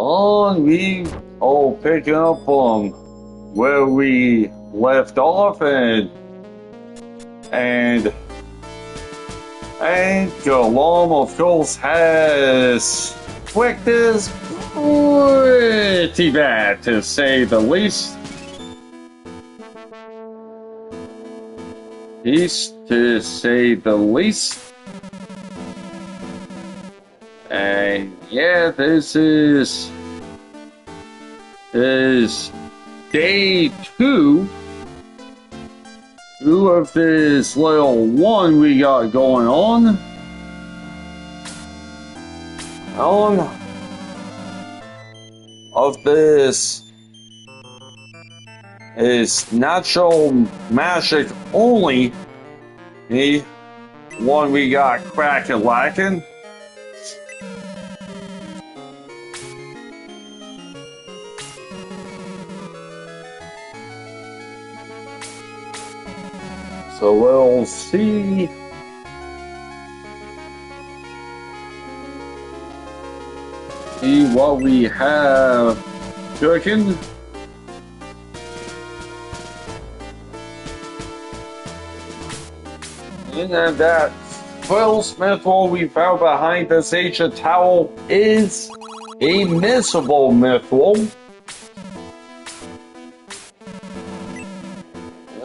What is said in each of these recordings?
on, we all picking up from where we left off, and Galom, of course, has wrecked this pretty bad, to say the least. To say the least. And yeah, this is day two of this little one we got going on of this is natural magic only. The one we got cracking lacking. So we'll see what we have cooking. And then that Smith wall we found behind this ancient tower is a missable mythwall.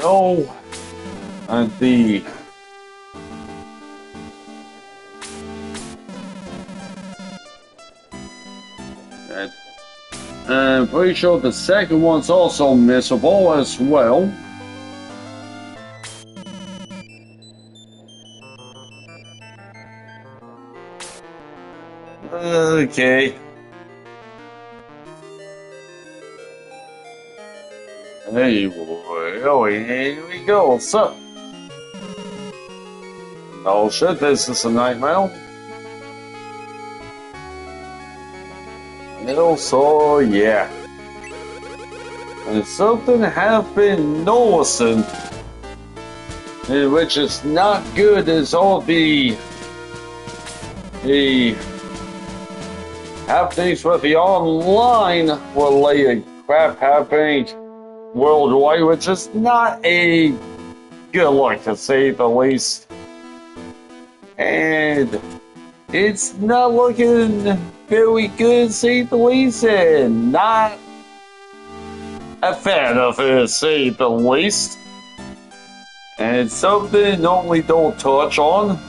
Oh, and I'm pretty sure the second one's also missable as well. Okay. Hey, boy. Oh, here we go. So. Oh shit, this is a nightmare. And also, yeah. And something have been noticing, which is not good, is all the happenings with the online related crap happening worldwide, which is not a good look, to say the least. And it's not looking very good, to say the least, and not a fan of it, to say the least. And it's something normally don't touch on.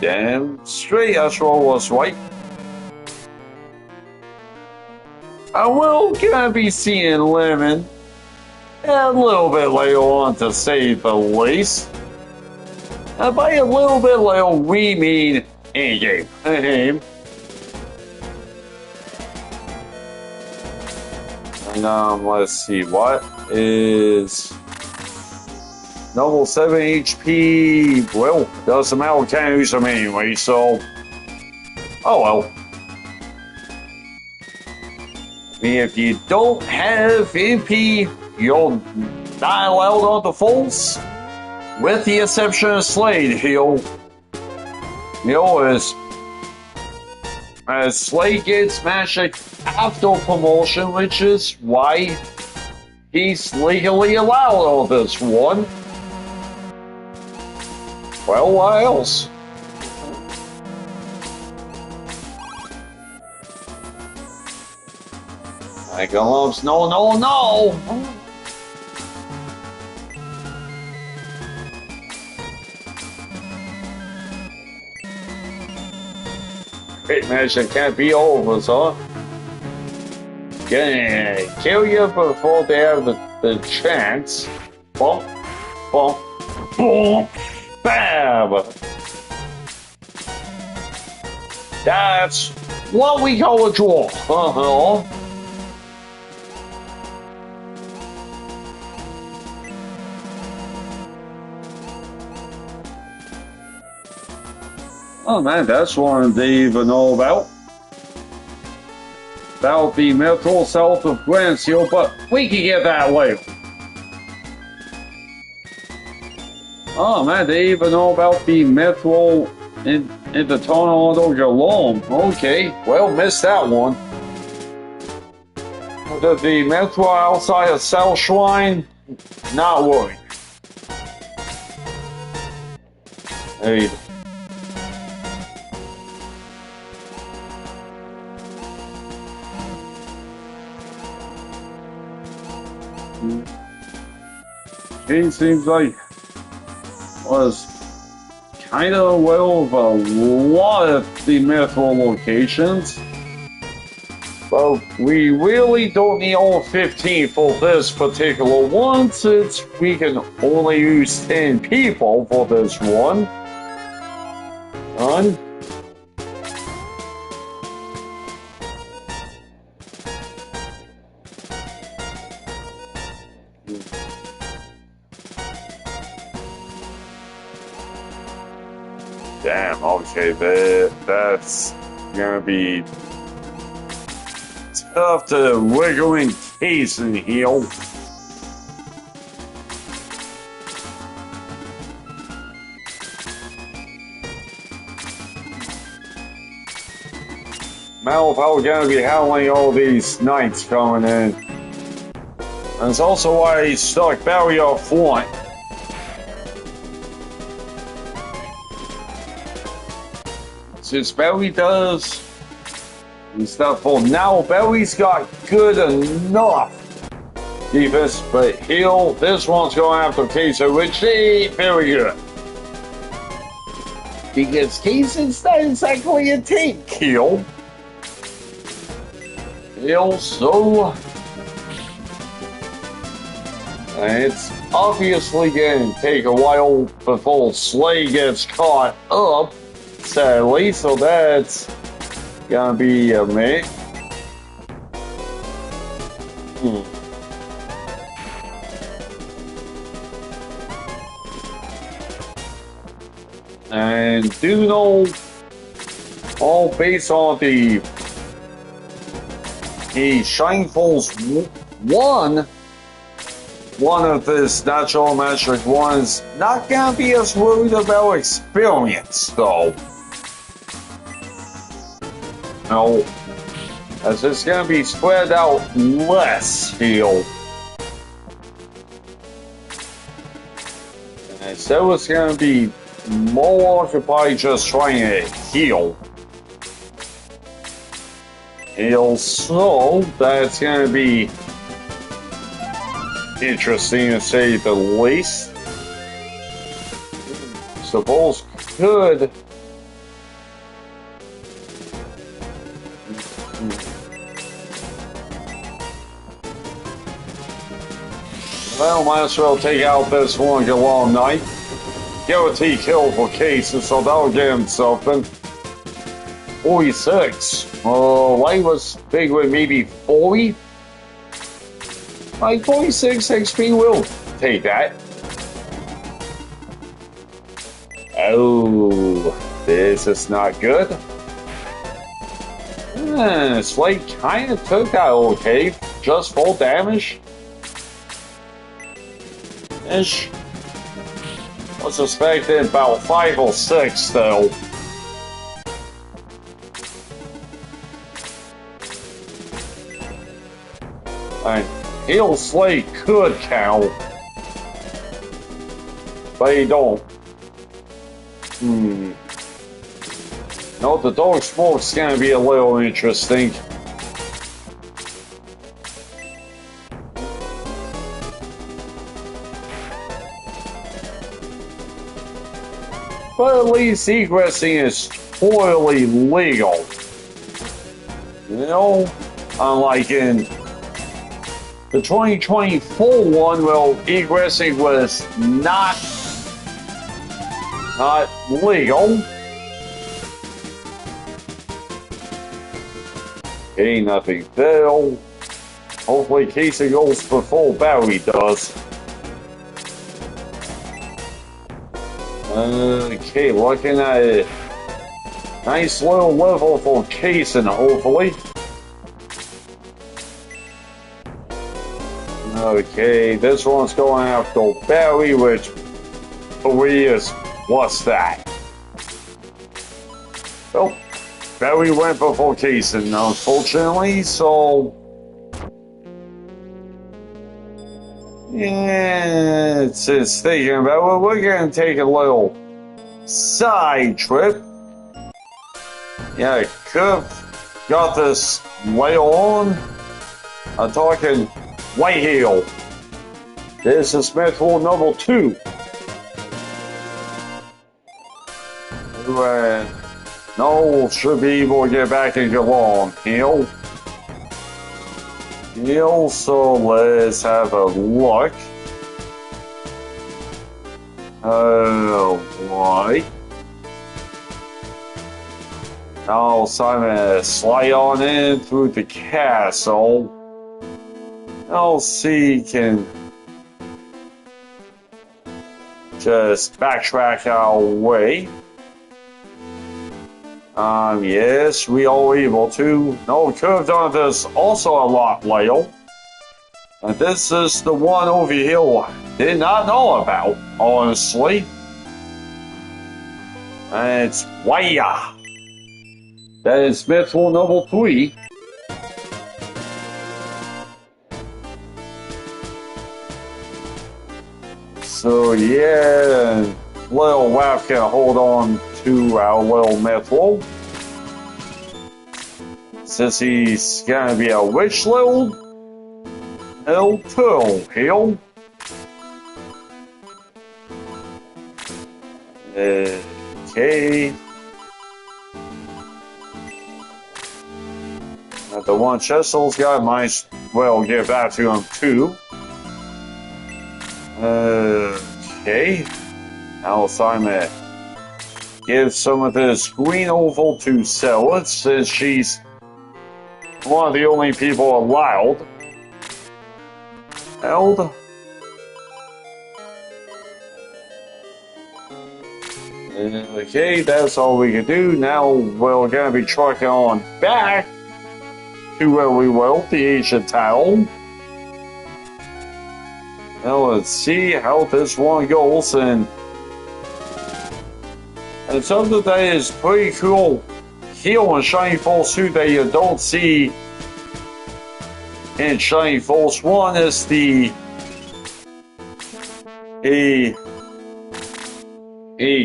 Damn straight, Astro was right. I will gonna be seeing Lemon a little bit later on, to say the least. And by a little bit later, we mean in-game. And let's see, what is Noble 7 HP? Well, doesn't matter, we can't use them anyway, so oh well. I mean, if you don't have MP, you're not allowed on the falls, with the exception of Slade. As Slade gets magic after promotion, which is why he's legally allowed on this one. Well, what else? I go, no. Great magic can't be over, so gonna kill you before they have the chance. Bump, bump, boom, bam! That's what we call a draw. Oh man, that's one they even know about. About the medical south of Grand Seal, but we can get that later. Oh man, they even know about the Metro in the Tornado Galome. Okay, well, missed that one. The Metro outside of South Shrine, not worried. Hey. It seems like was kind of aware of a lot of the Metro locations. But we really don't need all 15 for this particular one, since we can only use 10 people for this one. Done. Damn, okay, that's gonna be tough to wiggle in case and heal. Malphite gonna be handling all these knights coming in. And it's also why he stuck Barry up front. Since Barry does stuff for now, Barry's got good enough defense, but heal, this one's going after Kaiser, which ain't very good. Because Kaiser's not exactly a tank kill. Heal, so it's obviously going to take a while before Slay gets caught up, sadly, so that's gonna be a minute. And do know, all based on the Shinefall's one of this natural magic ones, not gonna be as worried about experience though. No, as it's gonna be spread out less heal. And so it's gonna be more occupied just trying to heal. Heal, so that's gonna be interesting to say the least. Suppose could. Well, might as well take out this one Galome Knight. Guarantee kill for cases, so that'll get him something. 46. Light was big with maybe 40. Like 46 XP will take that. Oh, this is not good. Slay kind of took that okay. Just full damage. Ish. Was suspected about 5 or 6 though. And heal Slay could count, but he don't. No, the dog smoke's gonna be a little interesting. But at least egressing is totally legal. You know, unlike in the 2024 one, well, egressing was not legal. Okay, nothing fail. Hopefully Casey goes before Barry does. Okay, looking at it. Nice little level for Casey, hopefully. Okay, this one's going after Barry, which 3 is what's that? Oh, Barry went before Kaysen, unfortunately, so yeah, it's thinking about it. We're gonna take a little side trip. Yeah, could have got this later on. I'm talking Whitehill. This is Smithville number 2. Noel should be able to get back and go on. Hill, so let's have a look. Right. Now Simon slide on in through the castle. I'll see can just backtrack our way. Yes, we are able to. No, we could have done this also a lot later. And this is the one over here I did not know about, honestly. And it's Waya. That is Smithville number 3. So yeah, little Ralph can hold on to our little Smithville. Since he's gonna be a rich little turtle hill. Okay. The one Chesel's got, might well give that to him too. Okay. Now Simon give some of this green oval to Sella, since she's one of the only people allowed. Held. Okay, that's all we can do. Now we're gonna be trucking on back to where we were, the ancient town. Now let's see how this one goes, and something that is pretty cool here in Shiny Falls 2 that you don't see in Shiny Falls 1 is a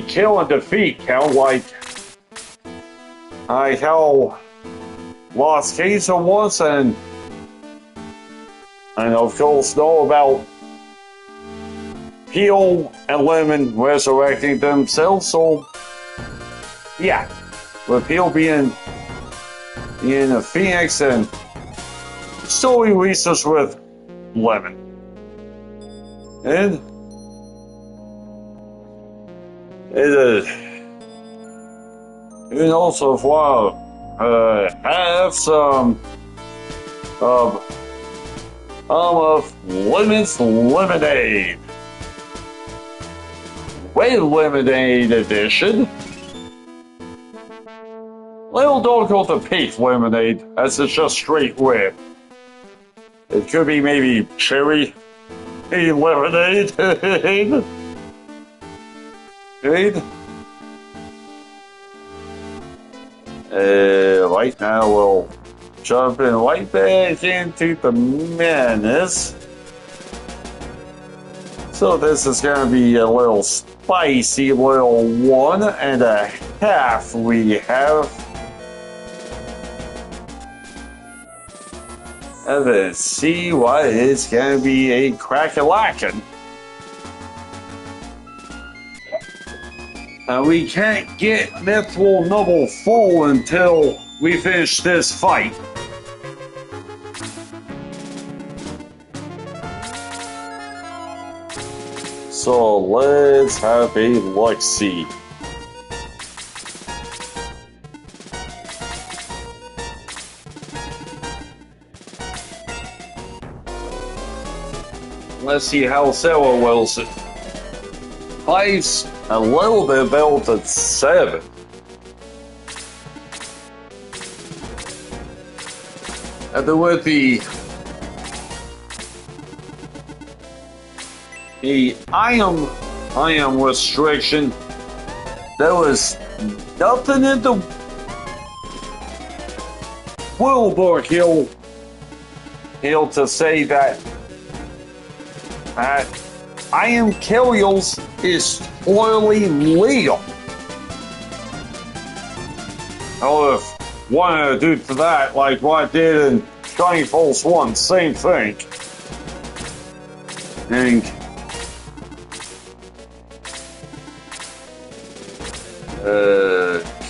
kill and defeat count, like how Lost Kaiser was, and of course know about Peel and Lemon resurrecting themselves. So yeah, with Peel being a Phoenix and Story Research with Lemon. And also if I have some of Lemon's Lemonade. With Lemonade Edition. Little don't call it the pink lemonade, as it's just straight whip. It could be maybe cherry lemonade. Right now we'll jump in right back into the madness. So this is going to be a little spicy little 1.5 we have. And let's see what is going to be a crack-a-lackin'. We can't get Smithville number 4 until we finish this fight. So let's have a look-see. Let's see how Sarah Wilson plays a little bit better than 7. And then with the item I am restriction. There was nothing in the Wilbur Hill to say that I am Killials is totally legal. Oh, if wanted to do to that like what I did in Johnny Falls 1, same thing. And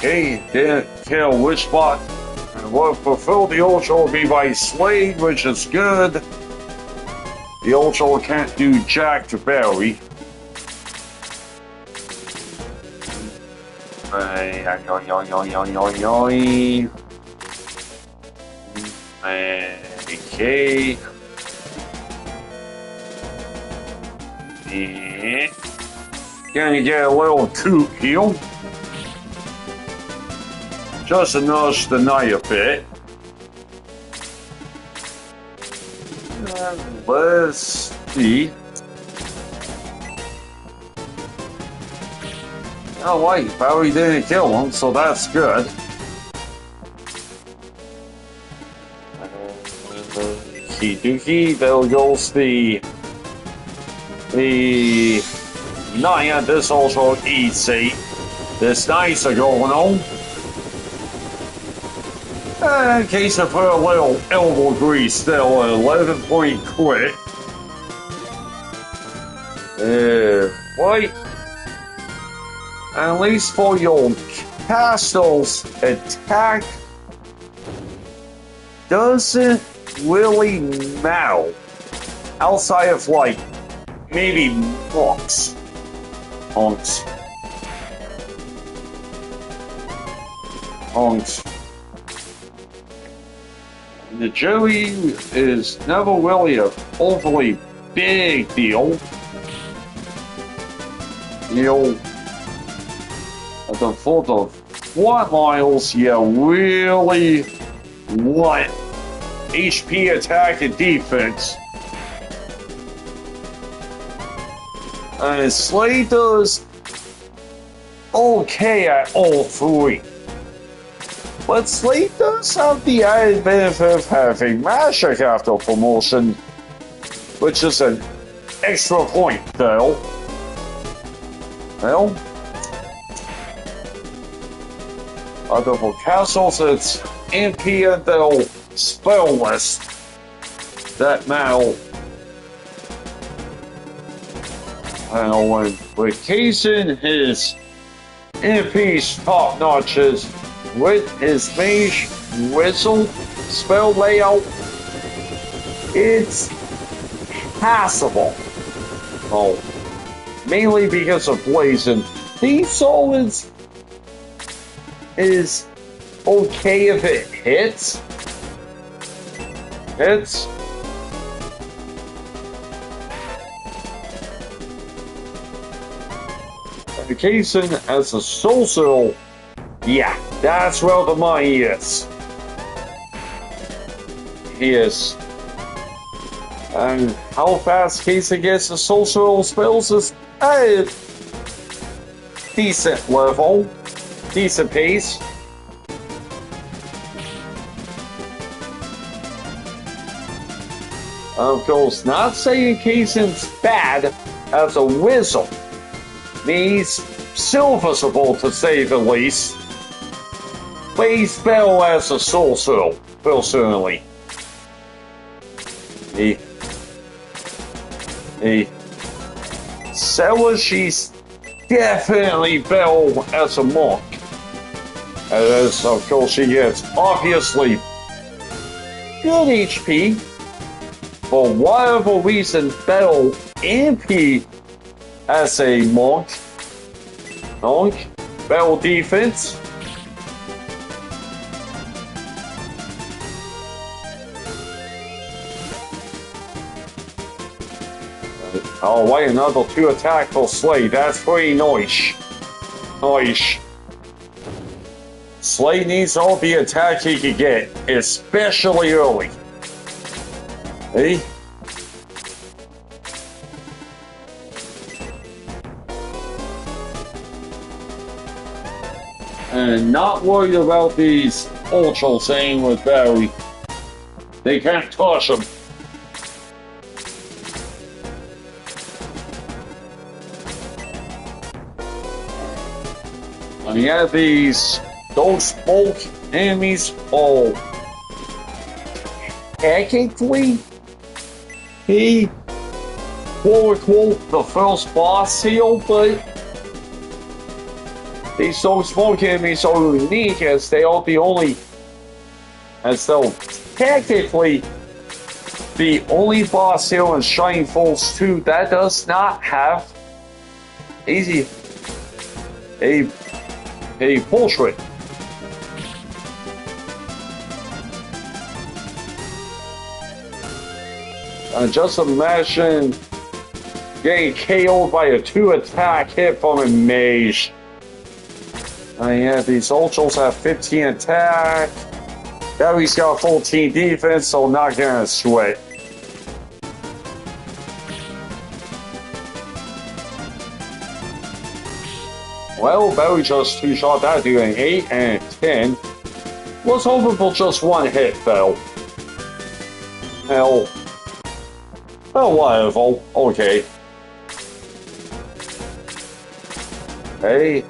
Kay didn't kill Witchbot and what fulfilled the ultra will be by Slade, which is good. The ultra can't do Jack to Barry. Okay. Gonna get a little toot heal. Just enough to deny a bit. Let's see. Oh wait, Barry didn't kill him, so that's good. Okie dokie, there goes the 9, this also easy. This nice are going on. In case I put a little elbow grease, still 11 point quit. Wait. At least for your castle's attack doesn't really matter. Outside of like maybe monks. The Joey is never really an overly big deal. For the Fort Miles, you really want HP, attack, and defense. And Slade does okay at all 3. But Slade does have the added benefit of having Magic after promotion, which is an extra point, though. Well, other for castles, it's MP and the spell list that matter. And when Kaysen, his MP's top notches with his mage whistle spell layout, it's passable. Oh, mainly because of Blazing. Thief Soul is okay if it hits. Kaysen as a social, yeah, that's where the money is. Yes. And how fast Kaysen gets the social spells is a decent level, decent pace. Of course, not saying Kaysen's bad as a wizard. He's serviceable to say the least. Plays well as a sorcerer, personally. She's definitely better as a monk. As of course she gets obviously good HP, for whatever reason better MP as a monk, better defense. Oh wait, another 2 attack for Slade, that's pretty nice. Slade needs all the attack he can get, especially early. Hey? And not worried about these ultra saying with Barry. They can't touch them. And yeah, those smoke enemies all technically he quote unquote the first boss seal, but these smoke enemies are unique as they are the only, as though technically the only boss seal in Shining Force 2 that does not have a portrait. Just imagine getting KO'd by a 2-attack hit from a mage. Yeah, these ultras have 15 attack. Barry's got 14 defense, so not gonna sweat. Well, Barry just two-shot that doing 8 and 10. Was hoping for just one hit, though. Hell. Well, whatever. Okay. Hey.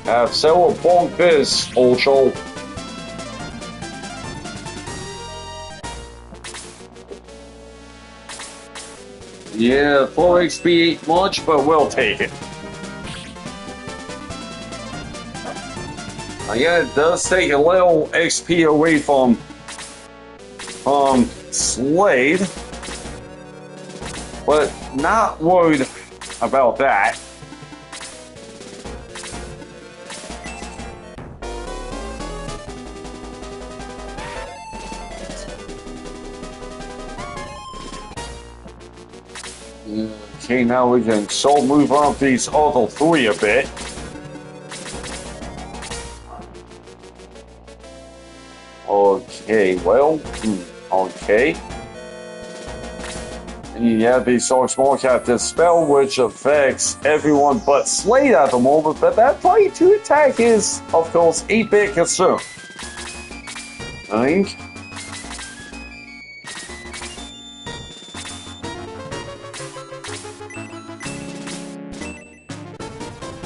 Have several bonk this, Ultra. Yeah, 4 XP ain't much, but we'll take it. Yeah, it does take a little XP away from Slade, but not worried about that. Okay, now we can move on these other 3 a bit. Okay, well, okay. And yeah, the Sword Small Cat Dispel, which affects everyone but Slade at the moment, but that 22 attack is, of course, 8-bit consumed. I think.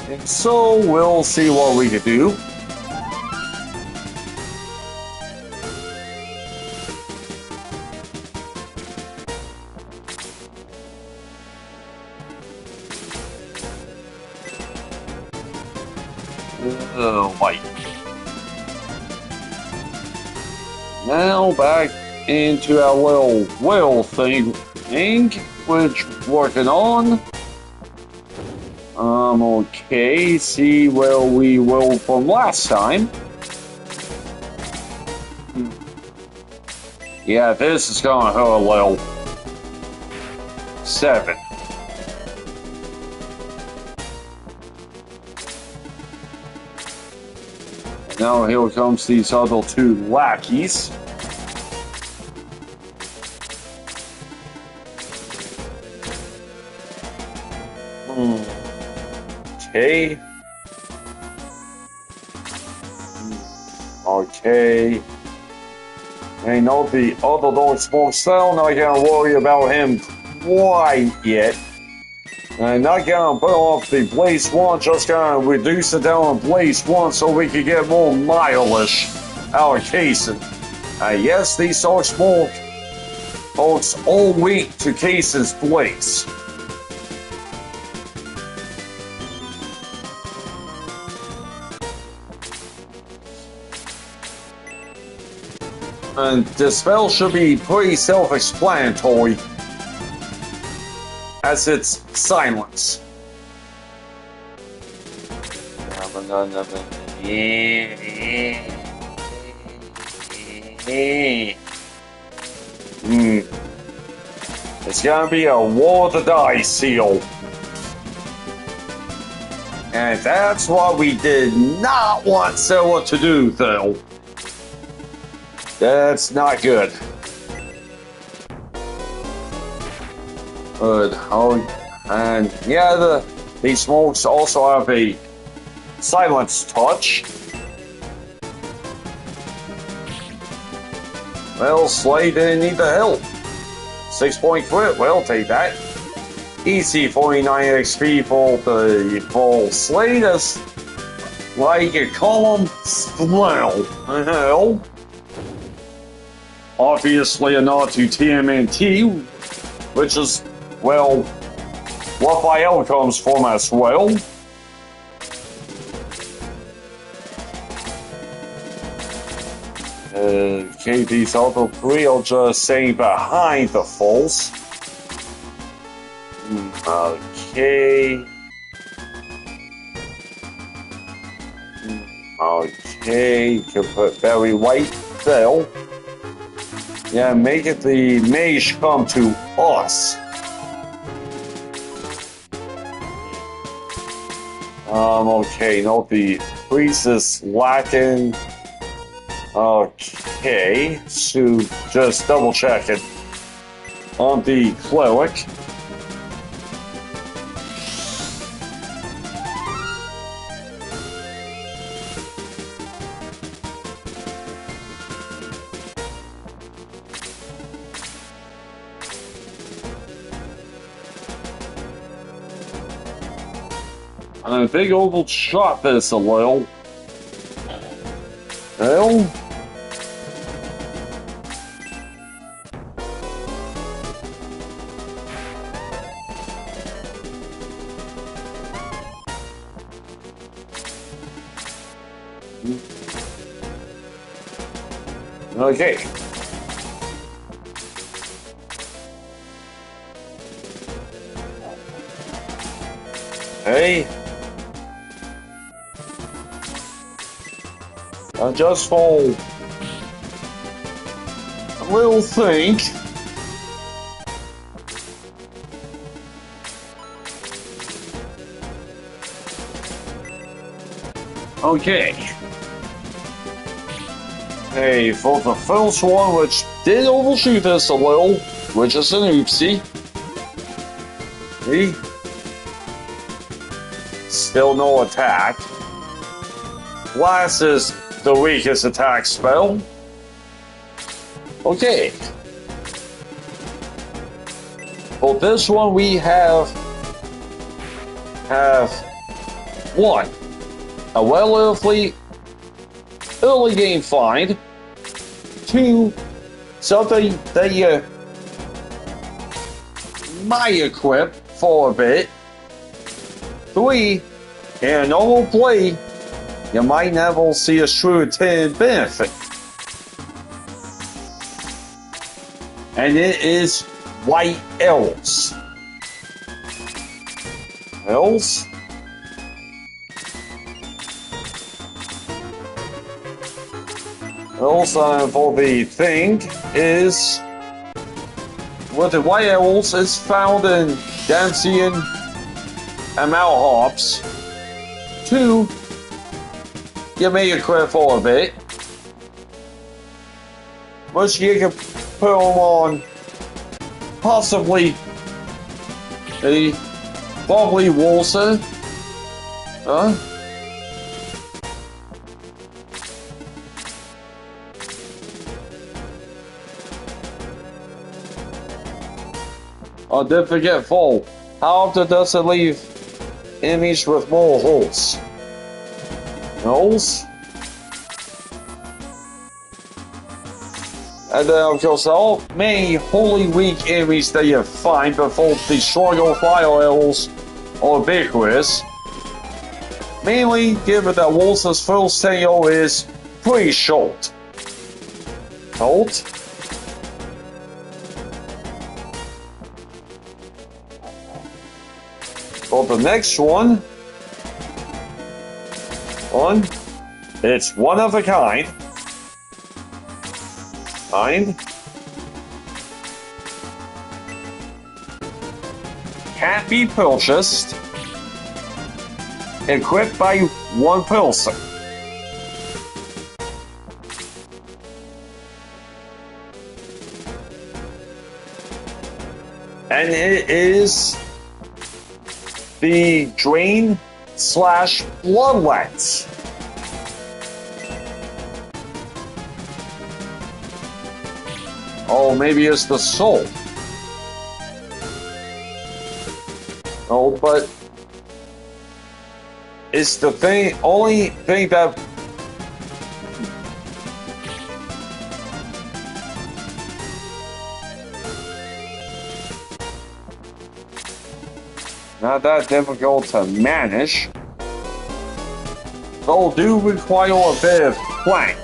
And so we'll see what we can do. White. Now back into our little whale thing, which working on. Okay, see where we were from last time. Yeah, this is gonna hurt a little. 7. Now here comes these other 2 lackeys. Okay. Okay. I know the other dog smoke cell, not gonna worry about him quite yet. I'm not gonna put off the Blaze 1, just gonna reduce it down on Blaze 1 so we can get more mileage out of Cason. Yes, these are smoke folks all weak to Cason's Blaze. And the spell should be pretty self-explanatory, as it's silence. It's gonna be a War of the Dice seal. And that's what we did not want Zilla to do, though. That's not good. Good. Oh, and yeah, these smokes also have a Silence touch. Well, Slade didn't need the help. 6-point crit, well, take that. Easy 49 XP for the full Slade as like a column spell. Hell. Obviously a nod to TMNT, which is, well, Raphael comes from as well. Okay, these other three are just staying behind the falls. Okay. Okay, you can put Barry White there. Yeah, make it the mage come to us. Okay, no, the priest is lacking. Okay, so just double check it on the cleric. And I think Oval shot this a little. Well. Okay. Hey. Just for a little think. Okay. Hey, for the first one, which did overshoot us a little, which is an oopsie. See? Still no attack. Blast is the weakest attack spell. Okay. For this one, we have one, a relatively early game find. 2, something that you might equip for a bit. 3, in a normal play, you might never see a true intended benefit. And it is White Elves. Elves? Also, for the thing is, with the White Elves is found in Damsian and Malhops. 2, you may equip for a bit, which you can put them on possibly a bubbly Walser. Oh, don't forget Fall. How often does it leave enemies with more holes? Holes? And then, of course, all many wholly weak enemies that you find before the stronger fire elves are ubiquitous. Mainly given that Walser's first tenure is pretty short. Short? For the next one, it's one of a kind. Can't be purchased. Equipped by one person. And it is the Drain slash bloodlets. Oh, maybe it's the soul. Oh, but it's the only thing that not that difficult to manage, though do require a bit of plank.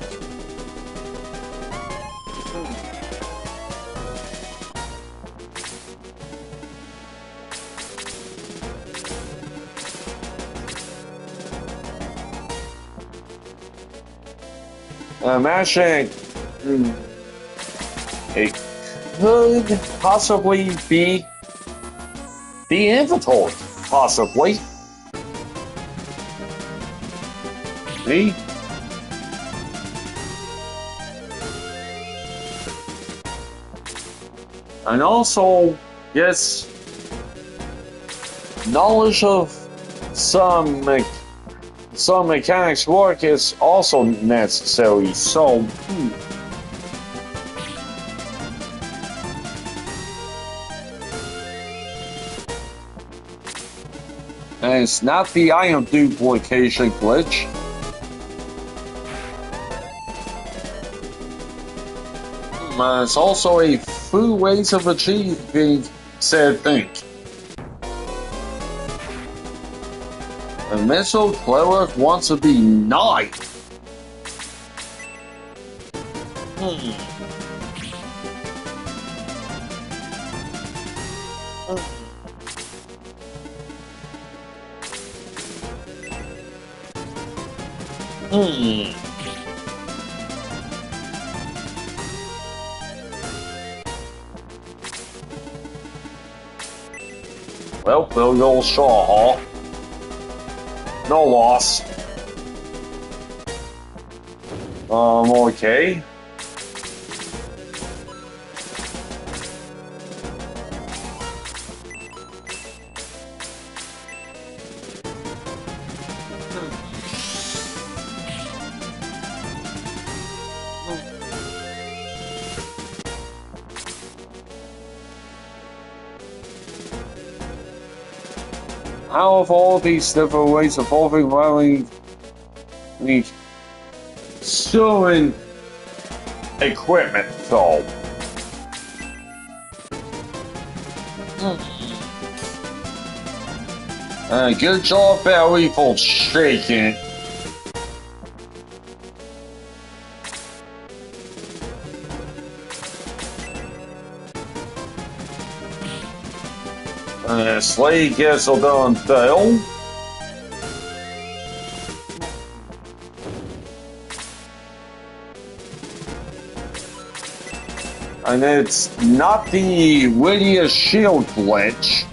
Imagine it could possibly be the inventory, possibly. See? And also, yes, knowledge of some mechanics work is also necessary, so and it's not the item duplication glitch. It's also a few ways of achieving said thing. A missile cleric wants to be knight. Well, there goes Shaw, huh? No loss. Okay. How of all these different ways of overwhelming the sewing equipment, though? Good job, Barry, for shaking. Slade gets it done, Dale. And it's not the Whittier shield glitch.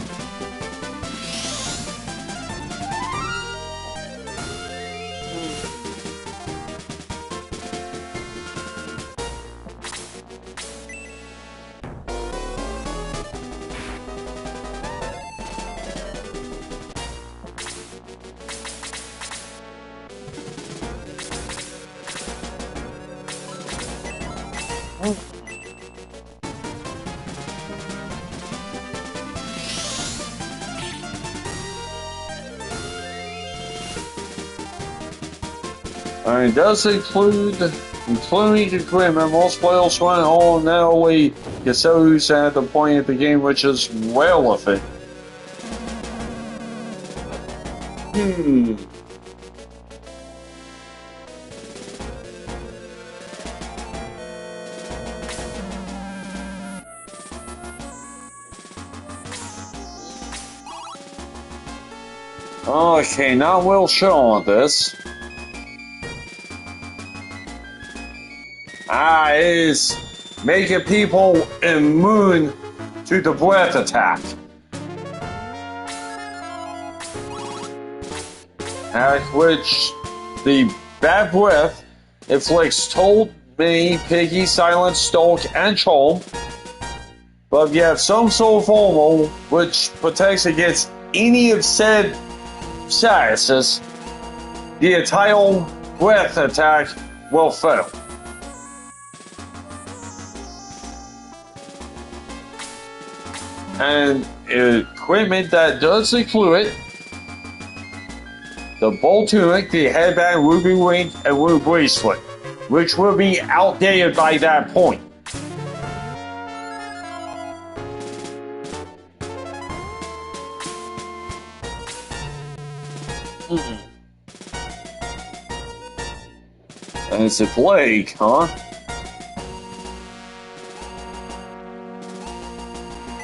And it does including equipment. Most players run on not only yourselves at the point of the game which is relevant. Okay, now we'll show on this. Is making people immune to the breath attack. At which the bad breath inflicts Toad, Minnie, Piggy, Silent, Stoke, and Troll. But you have some sort of armor which protects against any of said successes, the entire breath attack will fail. And equipment that does include it: the bolt tunic, the headband, ruby ring, and ruby bracelet, which will be outdated by that point. And it's a plague, huh?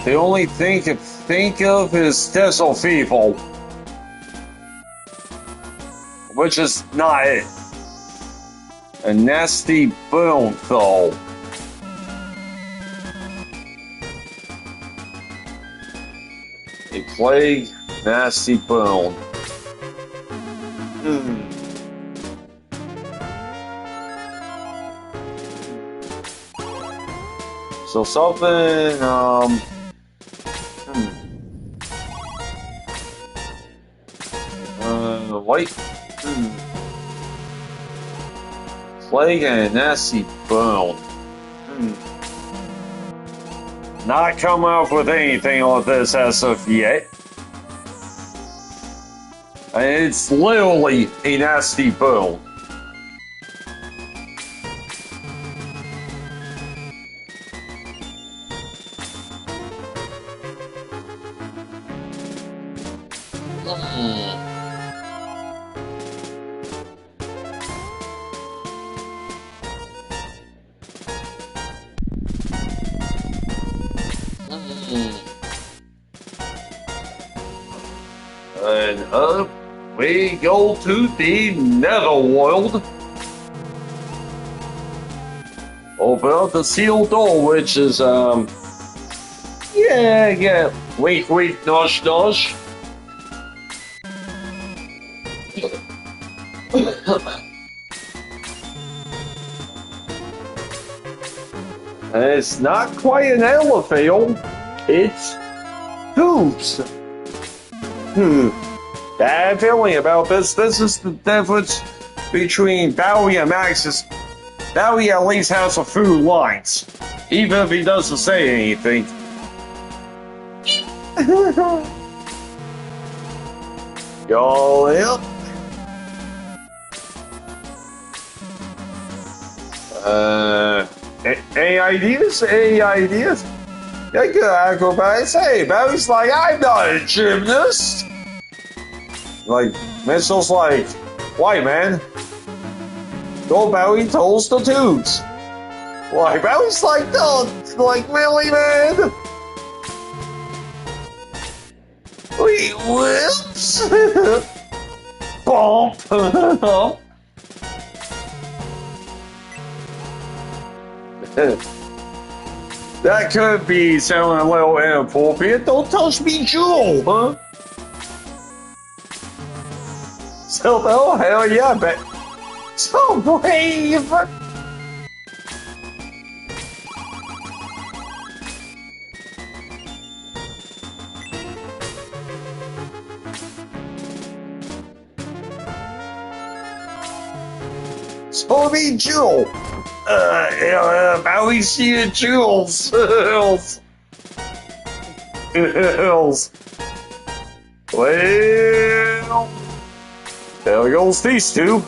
The only thing to think of is Diesel Feeble, which is not it. A nasty boom, though. A plague, nasty boom. So something, white, plague and a nasty bone. Not come up with anything on this as of yet. And it's literally a nasty bone. And up we go to the Netherworld. Open up the sealed door, which is, yeah, wink, nosh, nosh. And it's not quite an elevator, it's tubes. Bad feeling about this. This is the difference between Bowie and Maxis. Bowie at least has a few lines, even if he doesn't say anything. Go up. Any ideas? Any ideas? Yeah, good acrobatics. Hey, Bowie's like, I'm not a gymnast. Like, Mitchell's like, why, man? Go, Bowie tells the tubes. Why, Bowie's like, don't, like, really, man? Wait, whoops. Bump. That could be sounding a little inappropriate. Don't touch me, Jewel, huh? So, oh, hell yeah, but so brave! So be Jewel! Bowie see the jewels! Hills! Well, there goes these two.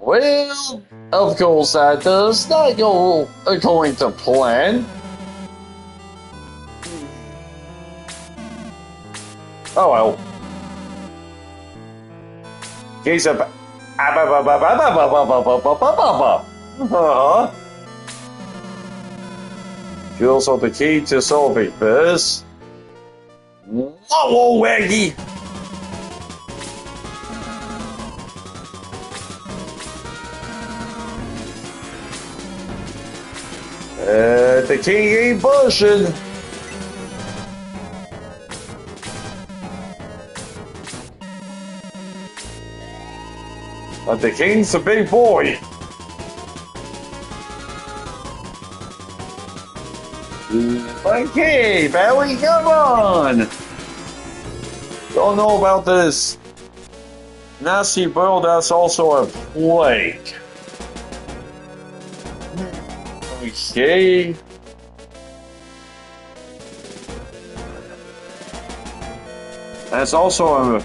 Well, of course that does not go according to plan. Oh well. Case of Feels of the key to solving this. Whoa, Waggy! The king ain't bushing. But the king's a big boy. Okay, Belly, come on! Don't know about this nasty bird that's also a plague. Okay. That's also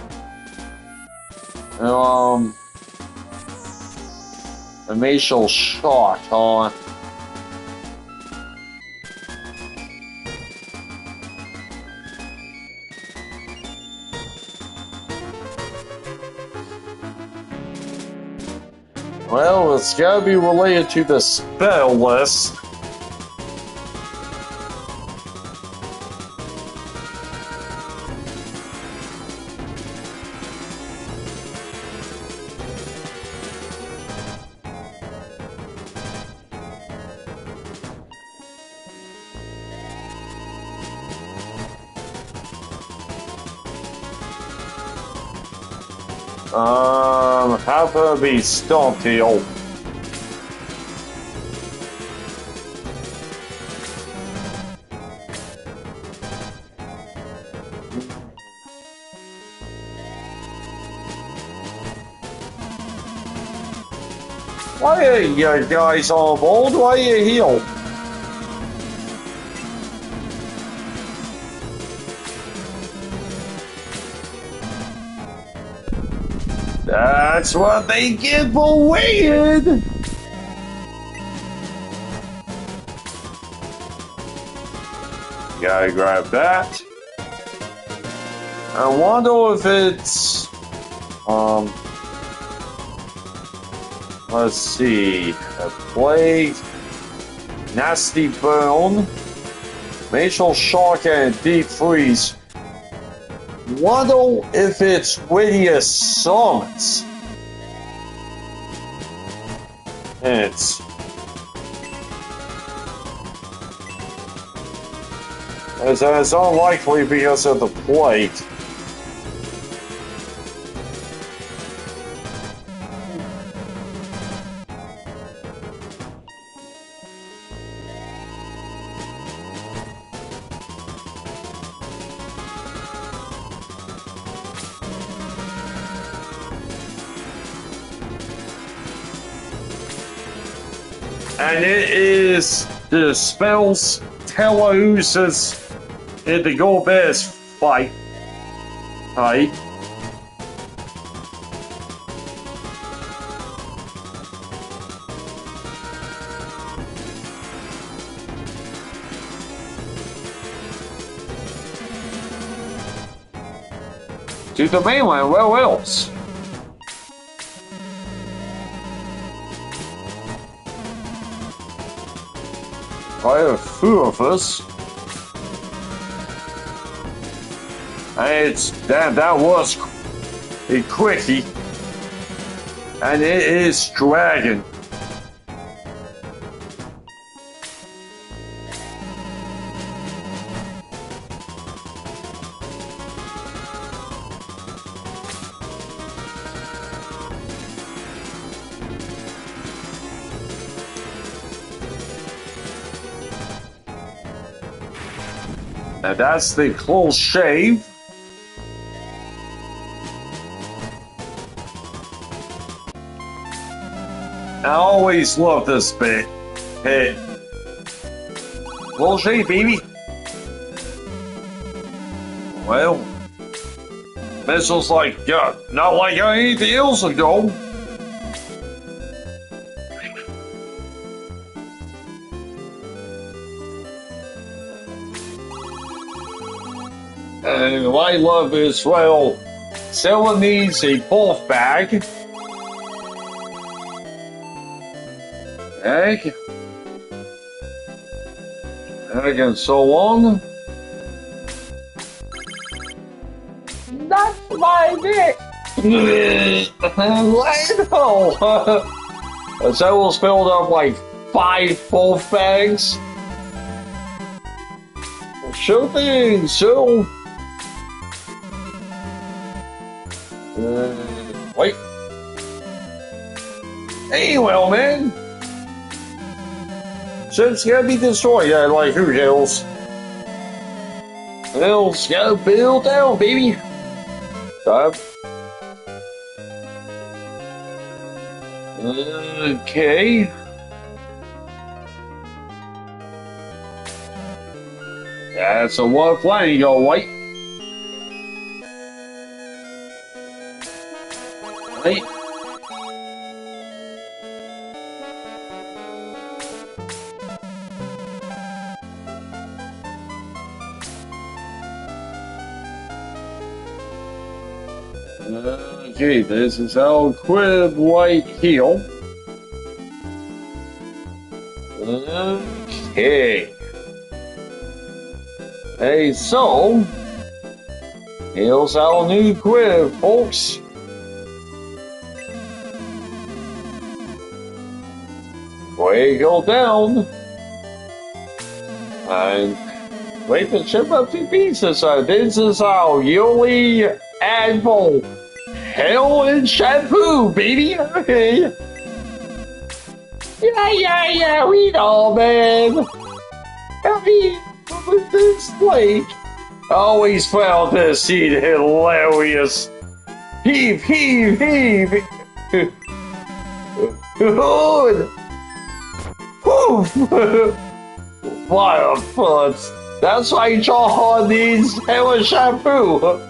a facial shot, huh? Well, it's gotta be related to the spell list. How to be Stonetail. Why are you guys on board? Why are you here? That's what they get for waiting! Gotta grab that. I wonder if it's... let's see. A plague, nasty burn, facial shock, and deep freeze. Wonder if it's Whittier Summons. It's unlikely because of the plague. And it is the spells Teleusis in the Go Bears fight. Right? To the mainland, where else? By a few of us. And it's that was a quickie. And it is dragon. Now that's the close shave. I always love this bit. Hey. Close shave, baby. Well, this was like, not like anything else ago. And what I love is, well, someone needs a buff bag. Egg. Egg and so on. That's my dick! I know! So we'll spilled up like 5 buff bags. Sure thing, so... wait. Hey, well, man. So it's gonna be destroyed, like who knows? Let's go build down, baby. Stop. Okay. That's a one flying, all right. Right. Okay, this is our crib right here. Okay. Hey, so here's our new crib, folks. We go down and wait to chip up to pieces. So this is our yearly annual Hell and Shampoo, baby. Okay. Yeah, we know, man. I mean, with this lake, I always found this scene hilarious. Heave, heave, heave. Good. What a fun. That's why John needs Hell and Shampoo.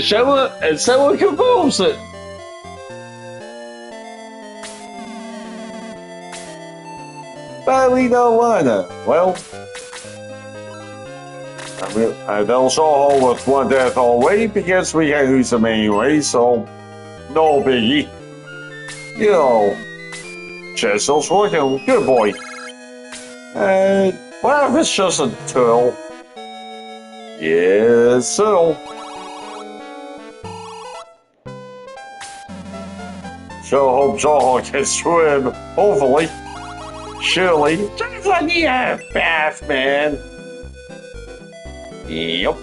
Someone confirms it. But we don't wanna. Well, I don't show her with one death already because we can use them anyway, so no biggie. You know, Jessel's working. Good boy. What if it's just a turtle? Yes, so. Sure hope Johan can swim. Hopefully. Surely. Just let me have a bath, man. Yep.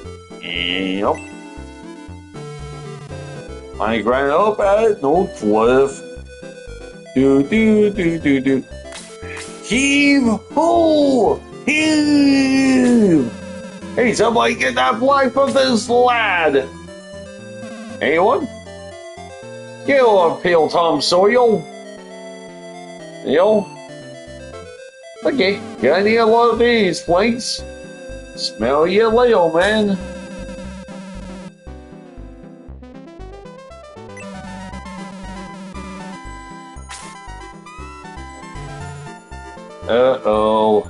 I ran up at no cliff. Do. Heave ho! Heave! Hey, somebody get that flag from this lad! Anyone? Get on, Pale Tom Sawyer. Yo. Okay, got any of one of these, please? Smell you later, man. Uh-oh.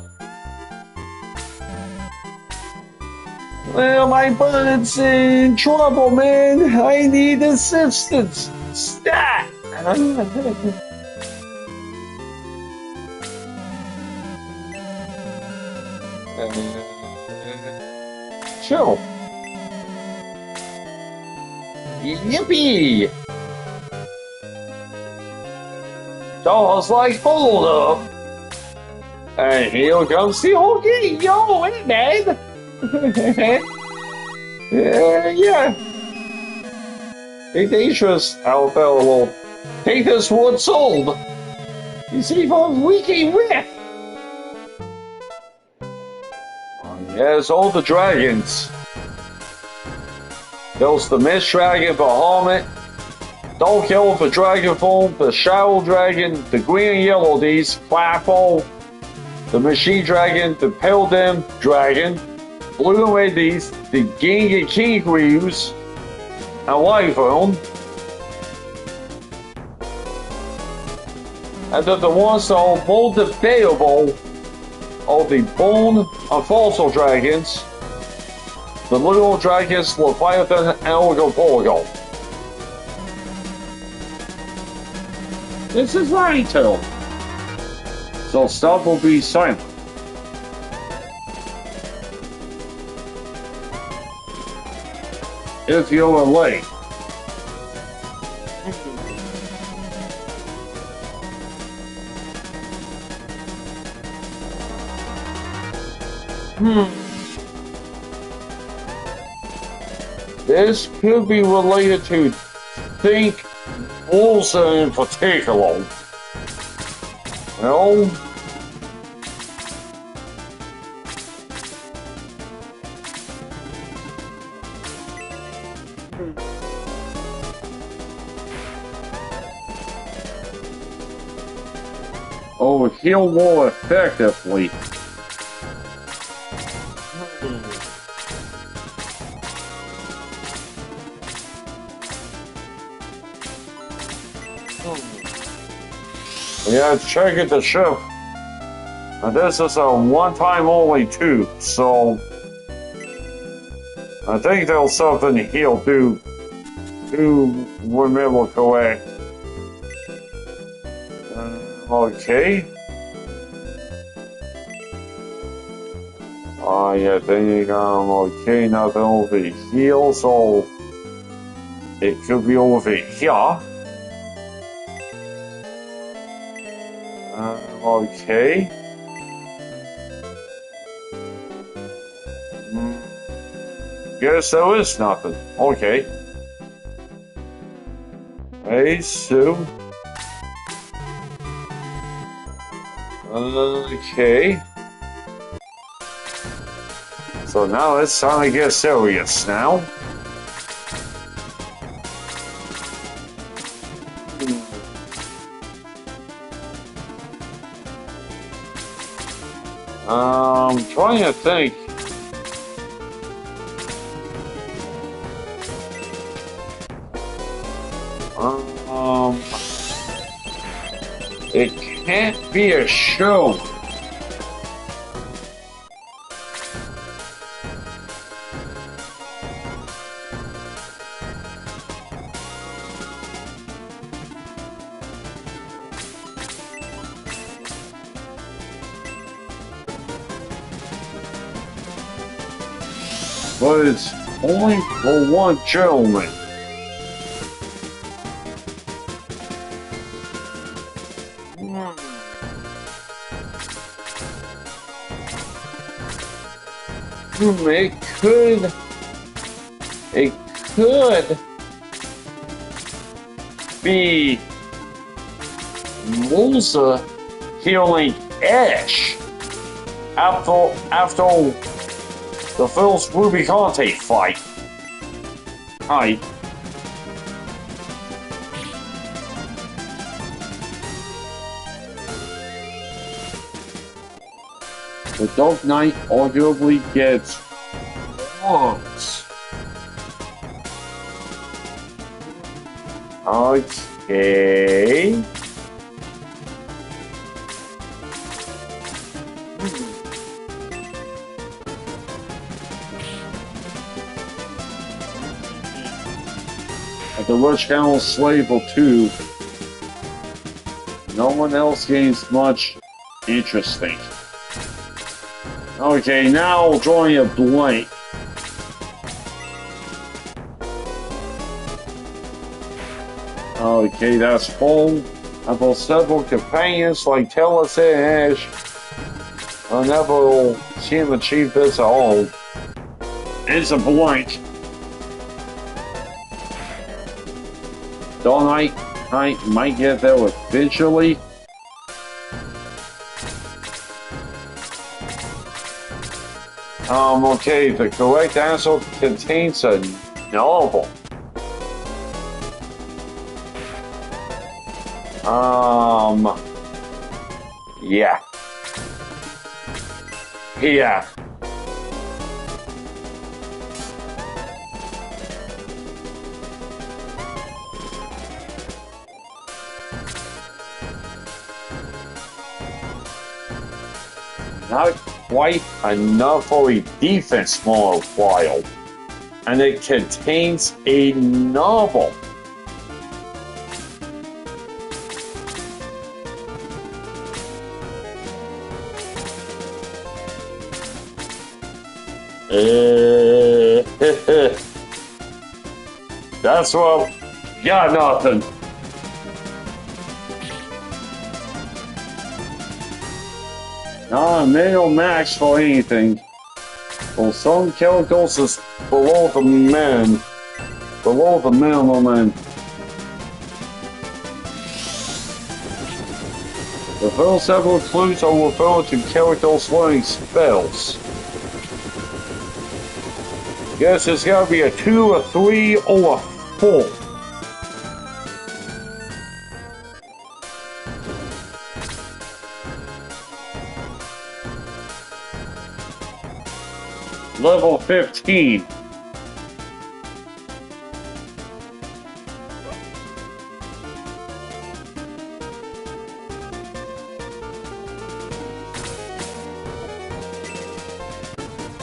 Well, my bud's in trouble, man. I need assistance. Stat! Sure. Yippee! Jaws like, hold up. And here comes the hooky. Yo, hey, man. Yeah. Hey, dangerous out there, will take this wood sold. You see, from Wiki Riff. Yes, all the dragons. There's the Mist Dragon, Bahamut, Dark Yellow for Dragonfall, the Shadow Dragon, the Green and Yellow D's, Clapple, the Machine Dragon, the Pale Dim Dragon, Blue and Red D's, the Ginga King Greaves, and Wyvern. And then the ones that are more debatable are the Bone and Fossil Dragons, the Little Dragons, Leviathan, and Orgoporgo. This is Rhino, so stuff will be silent. If you're late. This could be related to Think Wilson in particular. Well, Oh, heal more effectively. Yeah, check it the ship. And this is a one-time only too, so I think there's something he'll do to remember correct. Okay. Yeah, then okay, nothing over here, so it could be over here. Okay. Guess there is nothing. Okay. Hey, Sue. Okay. So now it's time to get serious now. I'm trying to think. It can't be a show. But it's only for one gentleman. It could be Musa healing Ash after the first Ruby Conte fight. Hi. The Dark Knight arguably gets once. Okay. At the Rush Council Slave 2, no one else gains much interesting. Okay, now drawing a blank. Okay, that's full. About several companions like Tellus and Ash. I never see him achieve this at all. It's a blank. Dawn Knight might get there eventually. Okay, the correct answer contains a novel. Yeah. Yeah. Not quite enough for a defense modifier, and it contains a novel. That's what. Got nothing. Not a male max for anything. Well, some chemicals is below the minimum, and the first several clues are referred to characters learning spells. Guess it's gotta be a 2, a 3, or a 4. Level 15.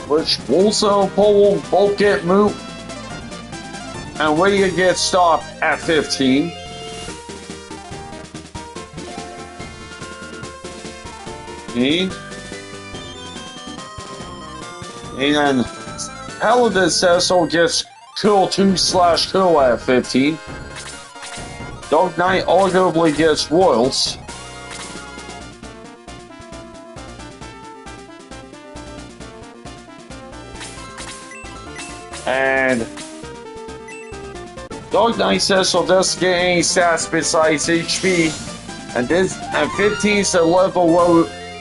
Which also Pole both get moved. And we get stopped at 15. And Paladin Cecil gets kill 2/kill at 15. Dark Knight arguably gets Royals. And Dark Knight Cecil doesn't get any stats besides HP. And 15 is the level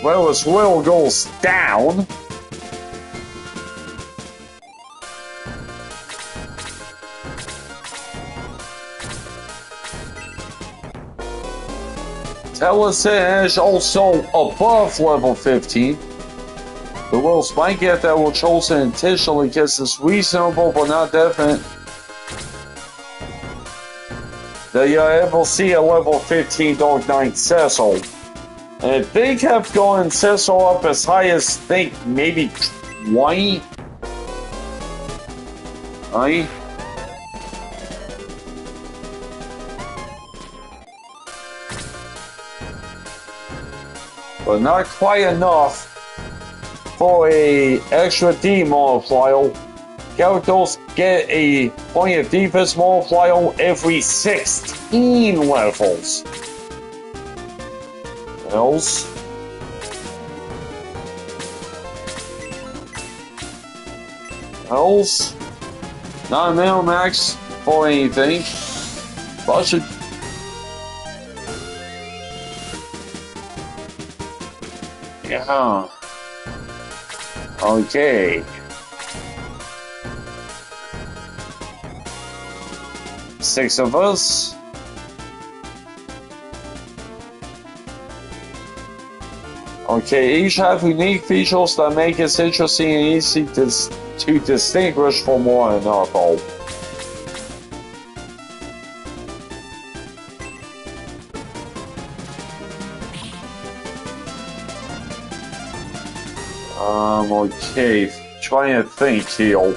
where his will goes down. Telesin is also above level 15. The wills might get that were chosen intentionally because it's reasonable but not definite that you'll ever see a level 15 Dark Knight Cecil. And if they kept going Cecil up as high as, think, maybe 20, right? But not quite enough for a extra D multiplier. Characters get a point of defense multiplier every 16 levels. Else. Not a minimum max for anything. But should. Yeah. Okay. 6 of us. Okay, each have unique features that make it interesting and easy to distinguish from one another. Okay, trying to think here.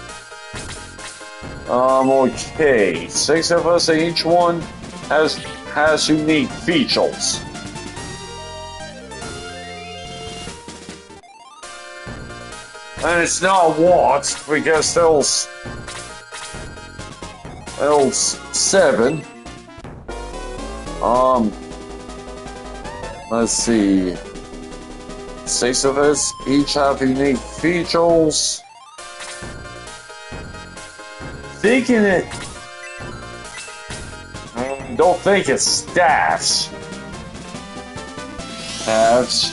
Okay, 6 of us, and each one has unique features. And it's not what, because there's 7. Let's see. 6 of us, each have unique features. Thinking it. Don't think it's stats. Stats.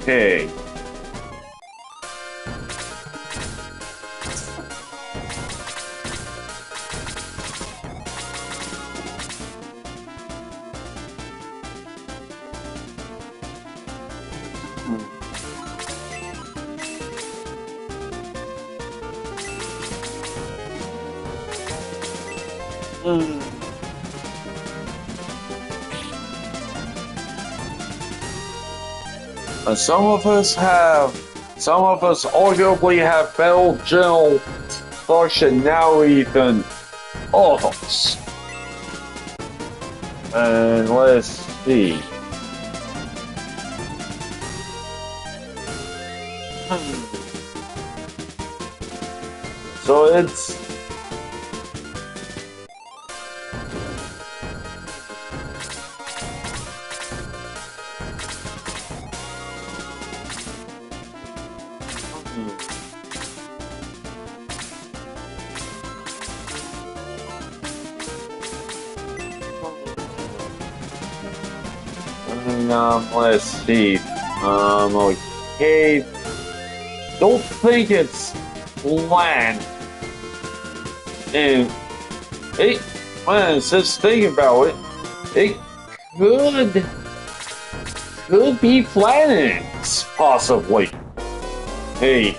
Okay. Some of us arguably have better general functionality than others. And let's see. So it's Let's see. Okay. Don't think it's land. And it, man, just thinking about it, it could be planets, possibly. Hey.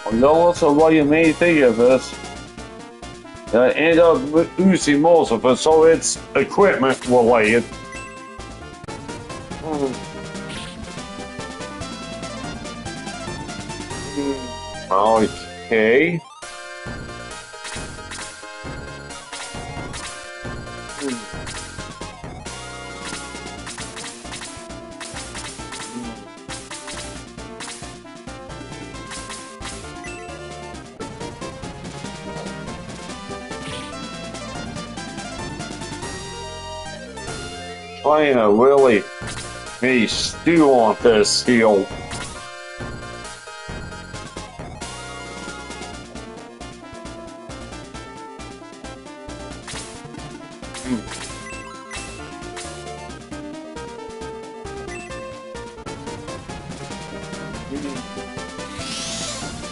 I know also why you may think of this. I end up losing most of it, so it's equipment related. Okay. Trying to really be stew on this steel.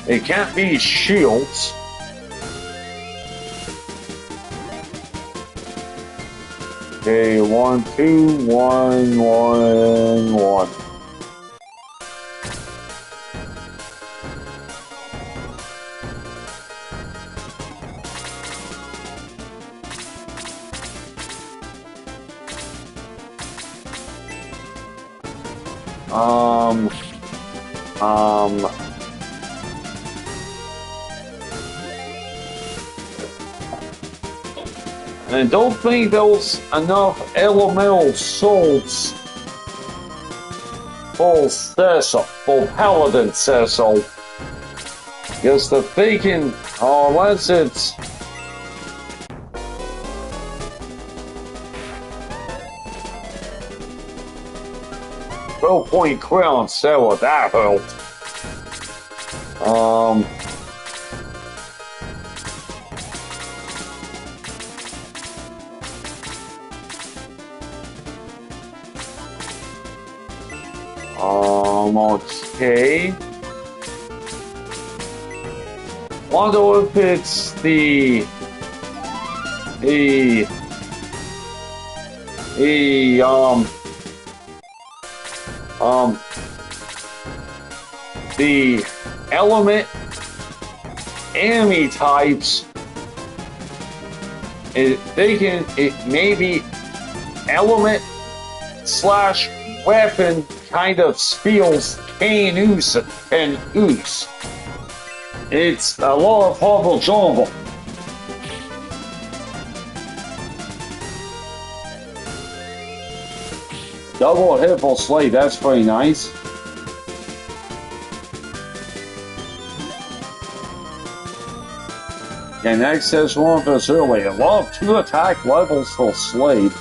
It can't be shields. Okay, 1, 2, 1, 1, 1. And don't think there's enough elemental souls for Cecil, for Paladin Cecil. Because the thinking, unless it's point crown, so that helped. Okay. Wonder if it's the element enemy types. It may be element / weapon kind of spells Kane Oos and Oos. It's a lot of horrible jungle. Double Hippel Slate, that's pretty nice. Can access one of this early. A lot of 2 attack levels for Slade.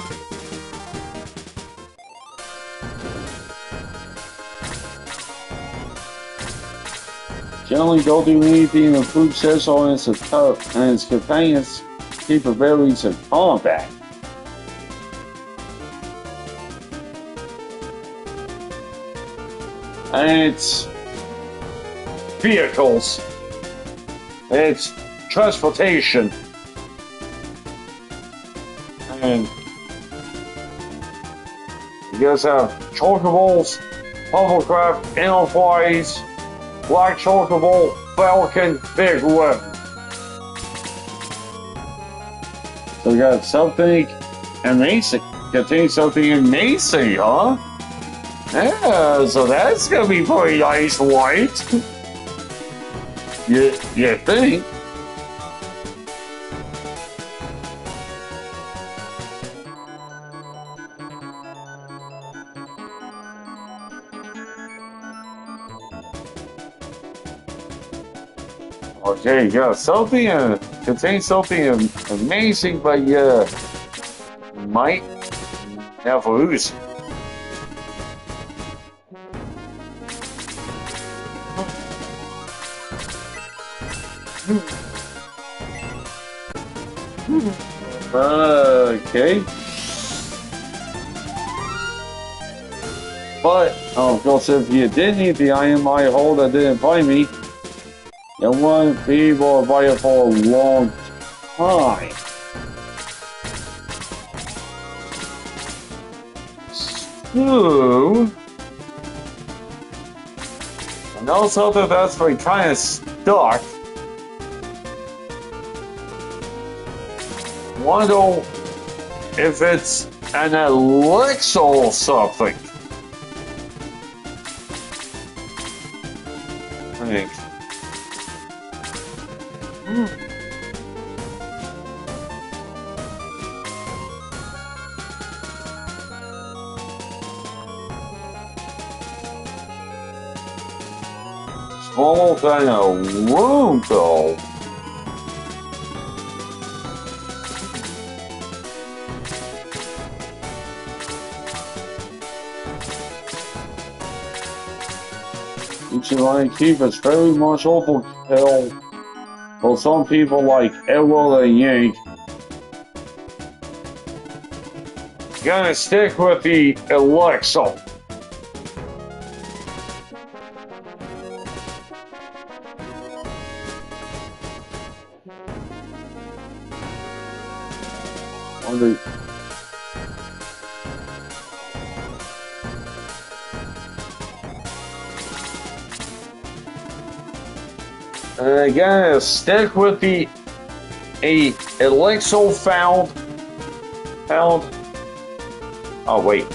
Generally don't do anything to improve Cecil and his companions' capabilities in combat. And it's vehicles. It's transportation. And you guys have Chocobos, Hovercraft, Enterprise, Black Chocobo, Falcon, Big Whip. So we got something amazing. Contains something amazing, huh? Yeah, so that's gonna be pretty nice, right? You think? Okay, yeah, something contains something amazing, but might never lose. Okay. But, of course, if you did need the item I hold that didn't find me, you won't be able to buy it for a long time. So, I know something that's been kind of stuck. Wonder if it's an elixir or something. I think. Small kind of room though. Ichiran Keep is very much overkill for some people like Edward and Yank. Gonna stick with the elixir. And again, stick with the elixir found. Oh wait.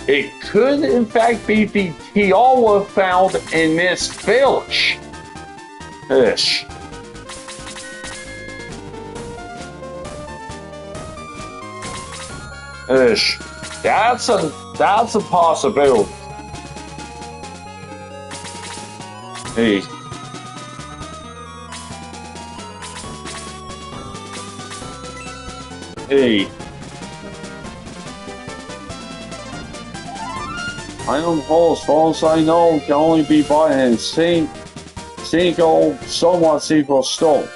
It could in fact be the tiara found in this village. Ish. Ish. That's a possibility. Hey. Hey. Item holes, as far as I know, can only be bought in single, somewhat single store.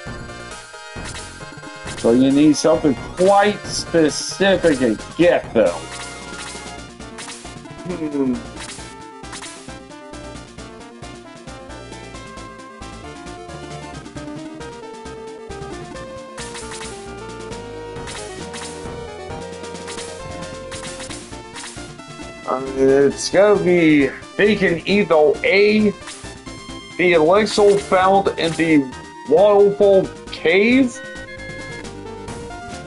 So you need something quite specific to get them. It's gonna be taking either A, the elixir found in the waterfall cave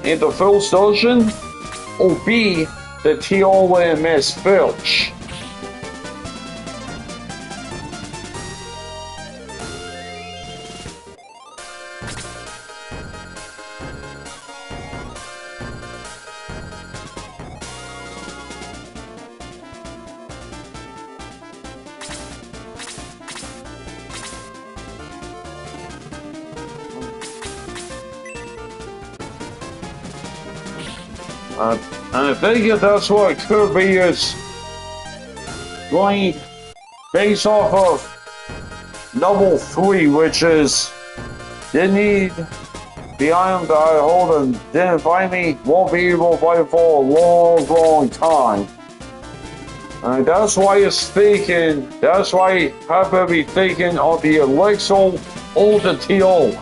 in the first dungeon, or B, the tiara in Miss Filch. And I think that's what it could be, is going based off of number 3, which is didn't need the item that I hold and didn't find me, won't be able to fight for a long time. And that's why it's thinking, that's why I have to be thinking of the elixir or the tiara.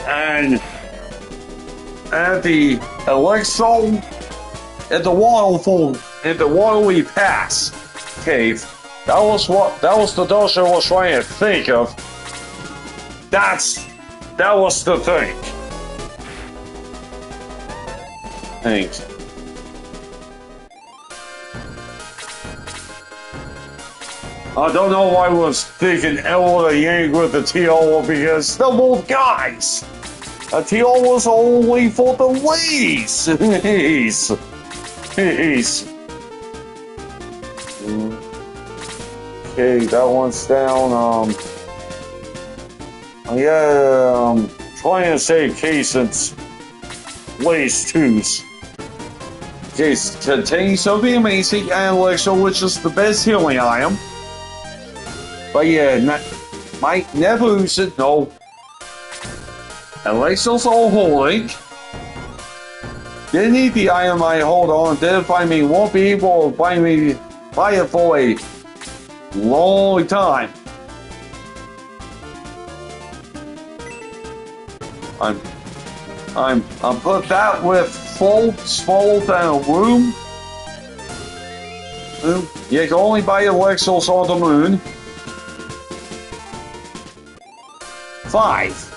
And at the elixir at the waterfall in the Waterly Pass cave, that was the dose I was trying to think of. That was the thing. Thanks. I don't know why I was thinking Elwood and Yang with the tiara, because they're both guys. A tiara was only for the ladies. Okay, that one's down. Yeah, I'm trying to save Cason's Blaze 2s. Case contains something amazing and Elixir, which is the best healing item. But yeah, might never use it, no. Elixir's all holding. Didn't need the item I hold on, didn't find me, won't be able to buy it for a long time. I'm put that with full smaller than a room. You can only buy elixirs on the moon. 5.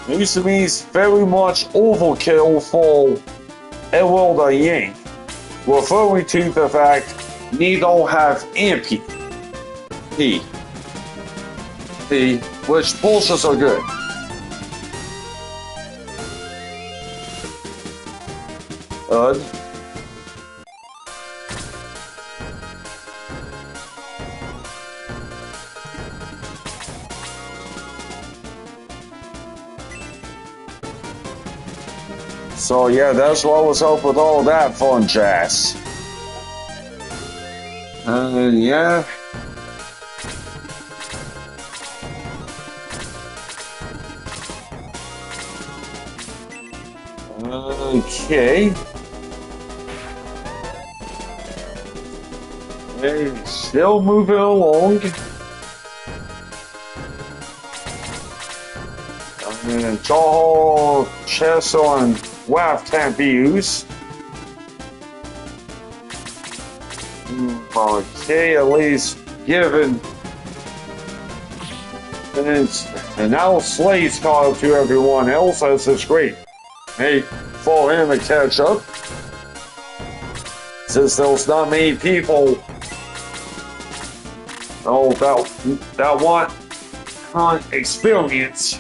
This means very much overkill for Emerald Yang, referring to the fact they don't have MP. Which pulses are good. So yeah, that's what was up with all that fun jazz. Yeah. Okay. Hey, still moving along. And Jaw chest on WAF can't be used. Okay, at least given. And now Slade's caught up to everyone else. That's great. Hey, for him to catch up. Since there's not many people that want experience.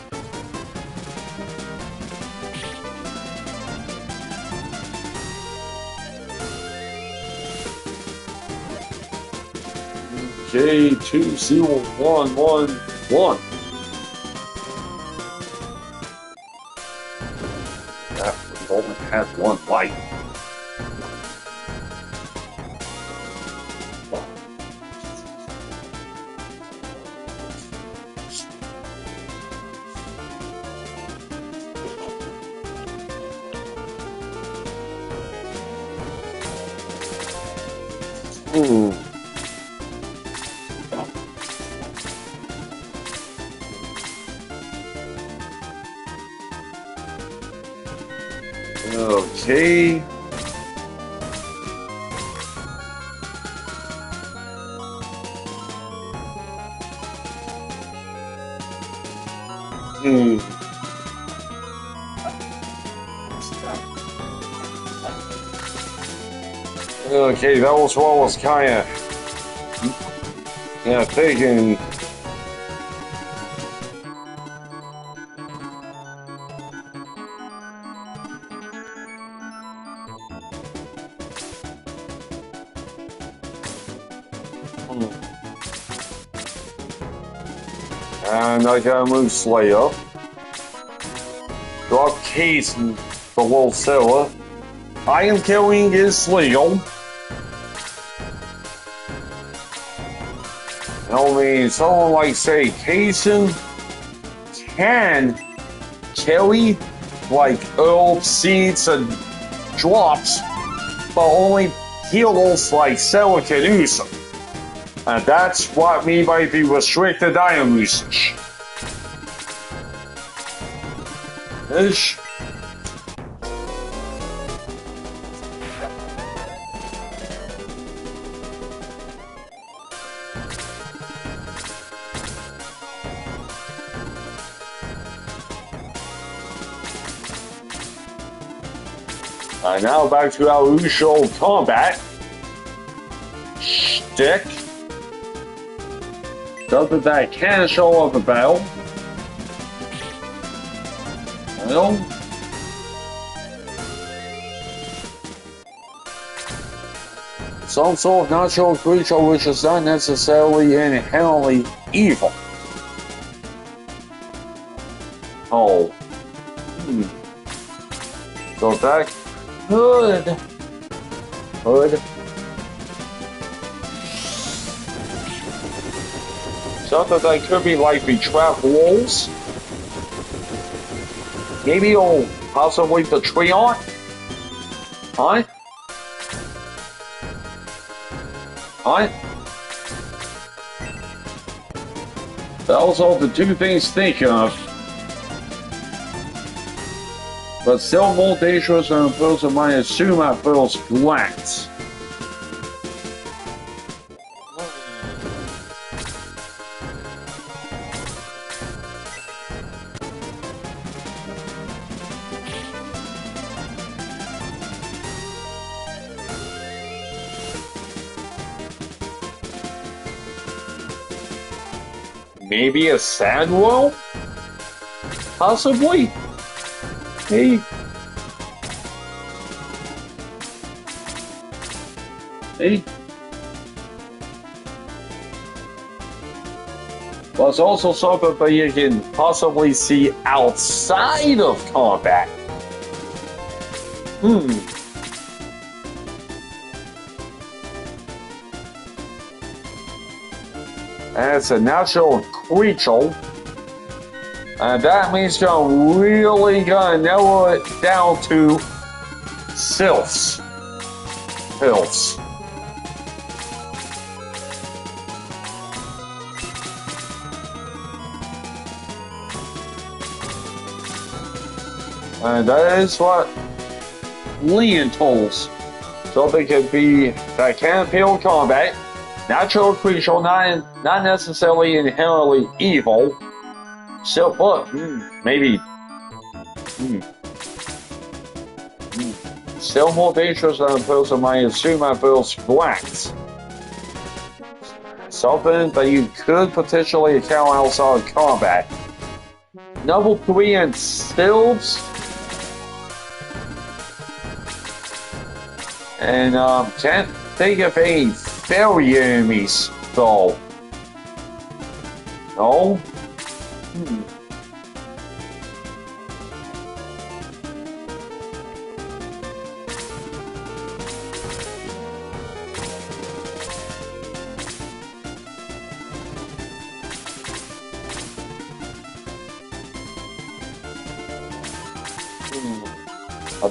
Okay, 20111. That only had one light. Okay. Okay, that was what I was kinda thinking. And I gotta move Slayer. Drop case below cellar. Item killing is legal. I mean, someone like, say, Kaysen can carry, like, herbs, seeds, and drops, but only heals like Cellar can use them. And that's what I mean by the restricted item usage. Ish. Now back to our usual combat. Stick. Something that can show up a battle. Well. some sort of natural creature which is not necessarily inherently evil. Oh. So that could. Something that could be like the trap walls. Maybe or possibly the Treant. Huh? Huh? Those are the two things to think of. But still more dangerous than a person might assume at first glance. Maybe a Sandwell? Possibly? Hey. Hey. Well, it's also something that you can possibly see outside of combat. And it's a natural creature. And that means you're really gonna narrow it down to sylphs. Hills. And that is what Leon tolls. So they could be that can feel combat, natural creature, not necessarily inherently evil. So, but maybe still more dangerous than a person might assume at first glance. Something that you could potentially account outside of combat. Level 3 and stills. And can't think of any fairy enemies though. No?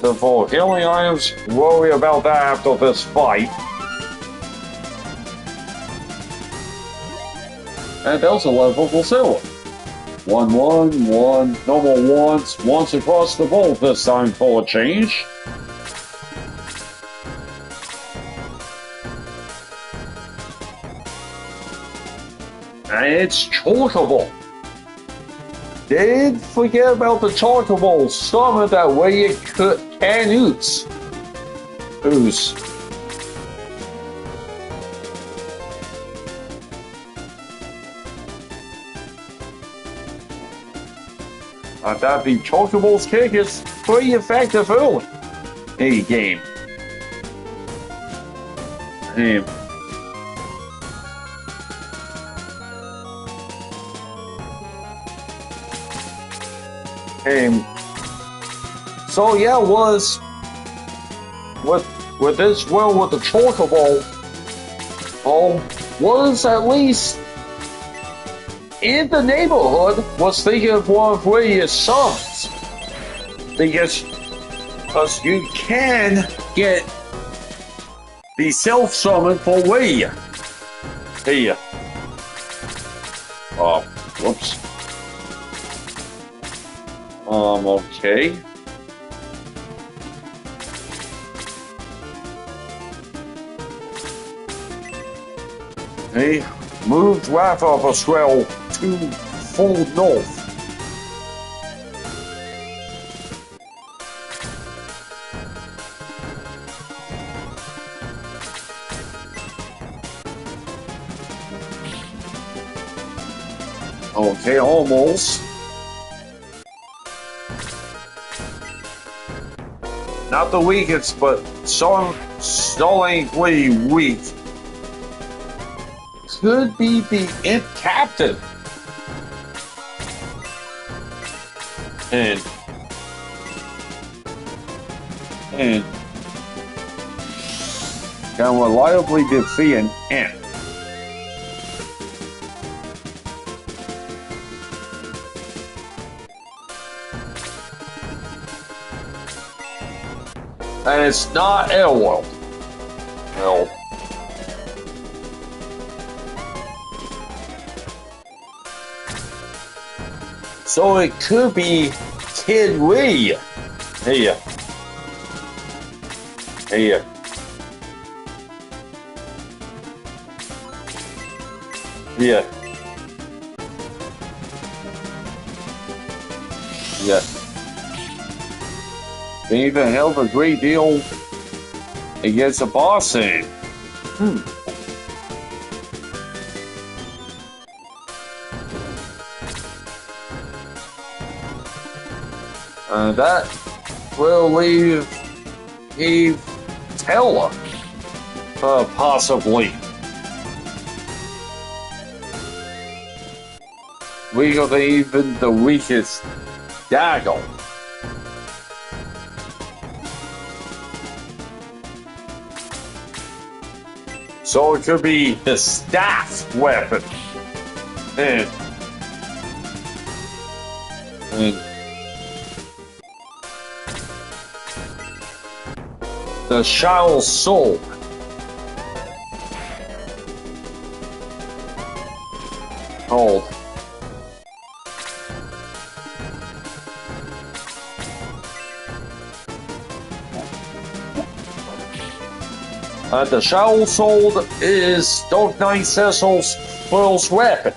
But for healing items, worry about that after this fight. And there's a level for silver. 1, 1, 1, no more once across the board this time for a change. And it's chocobo. Did forget about the chocobo summon that way it can ooze. That the chocobo's kick is pretty effective early. Hey, game. Hey. So yeah, was with this world with the chocobo, was at least in the neighborhood was thinking of one of Radius summons. Because you can get the self summon for Raya. Hey. Whoops. Okay. He moved right off a swell to full north. Okay, almost. Not the weakest, but stunningly weak. Could be the Imp Captain. And can reliably defeat an Imp. And it's not Airworld. Well. So it could be Kid Lee. Here. Here. Yeah. Yeah. Can even help a great deal against a boss team. That will leave Eve Taylor, possibly. We got even the weakest Daggle. So it could be the staff weapon. And the Shadow Sword. Hold. The Shadow Sword is Dark Knight Cecil's first weapon.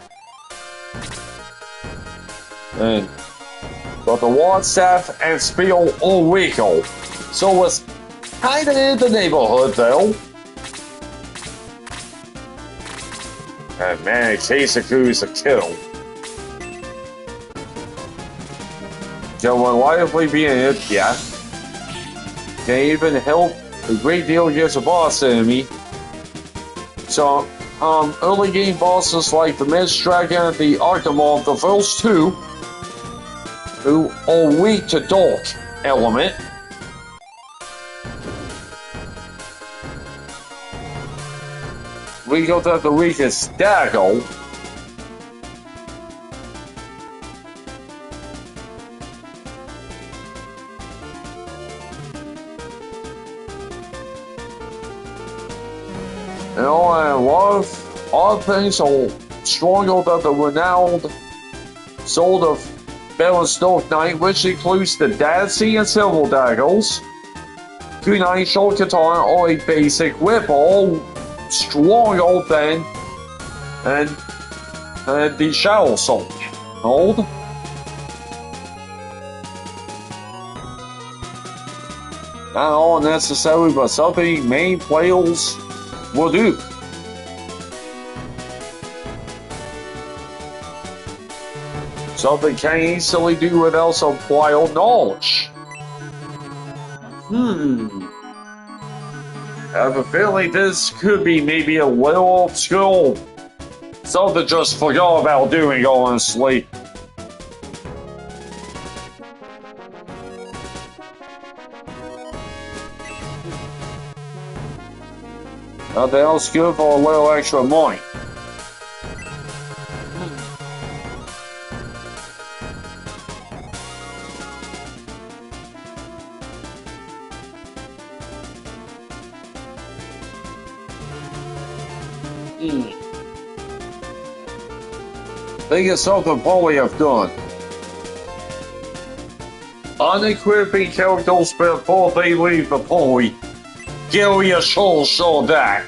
And got the Ward Staff and Spear Ulrico. So it's kinda in the neighborhood though. And man, Keisaku is a kill. Can reliably be an hit, yeah. Can even help a great deal against a boss enemy. So, early game bosses like the Mist Dragon and the Archimonth, the first two, who are weak to Dark Element. We got at the weakest Daggle. You know, and a lot of things are stronger than the renowned Sword of Balanced Dark Knight, which includes the Dancy and Silver Daggles. Kunai Short Katana are a basic whip, all stronger than and the Shadow Sword. Hold. Not all necessary, but something main players will do. Something can easily do without some prior knowledge. I have a feeling this could be maybe a little obscure. Something just forgot about doing, honestly. Nothing else good for a little extra money. Think it's something Polly have done. Unequipping characters before they leave the Polly. Give me a show that.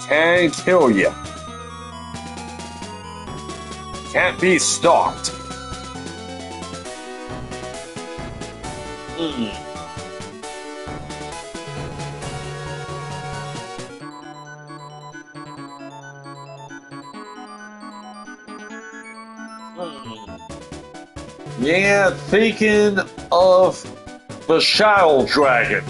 Can't kill you. Can't be stopped. Yeah, thinking of the Shadow Dragon.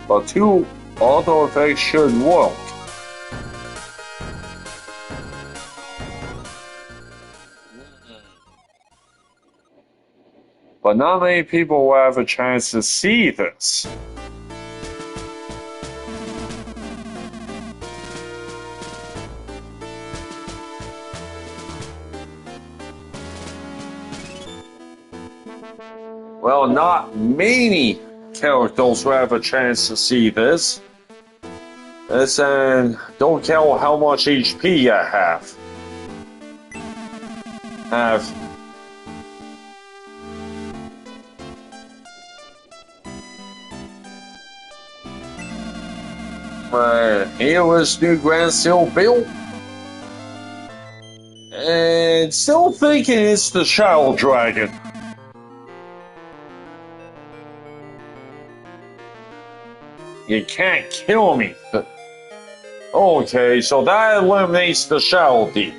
But two auto effects should work. But not many people will have a chance to see this. Well, not many characters will have a chance to see this. Listen, don't care how much HP you have. Here was new Grand Seal built. And still thinking it's the Shadow Dragon. You can't kill me. Okay, so that eliminates the Shadow Deep.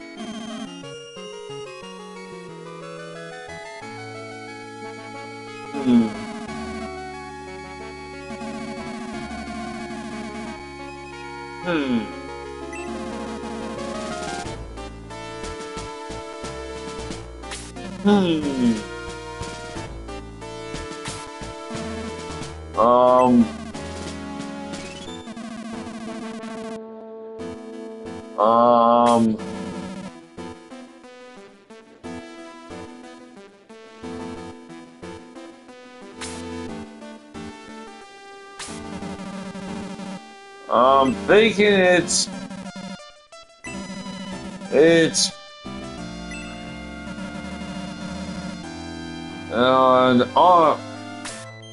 I'm thinking it's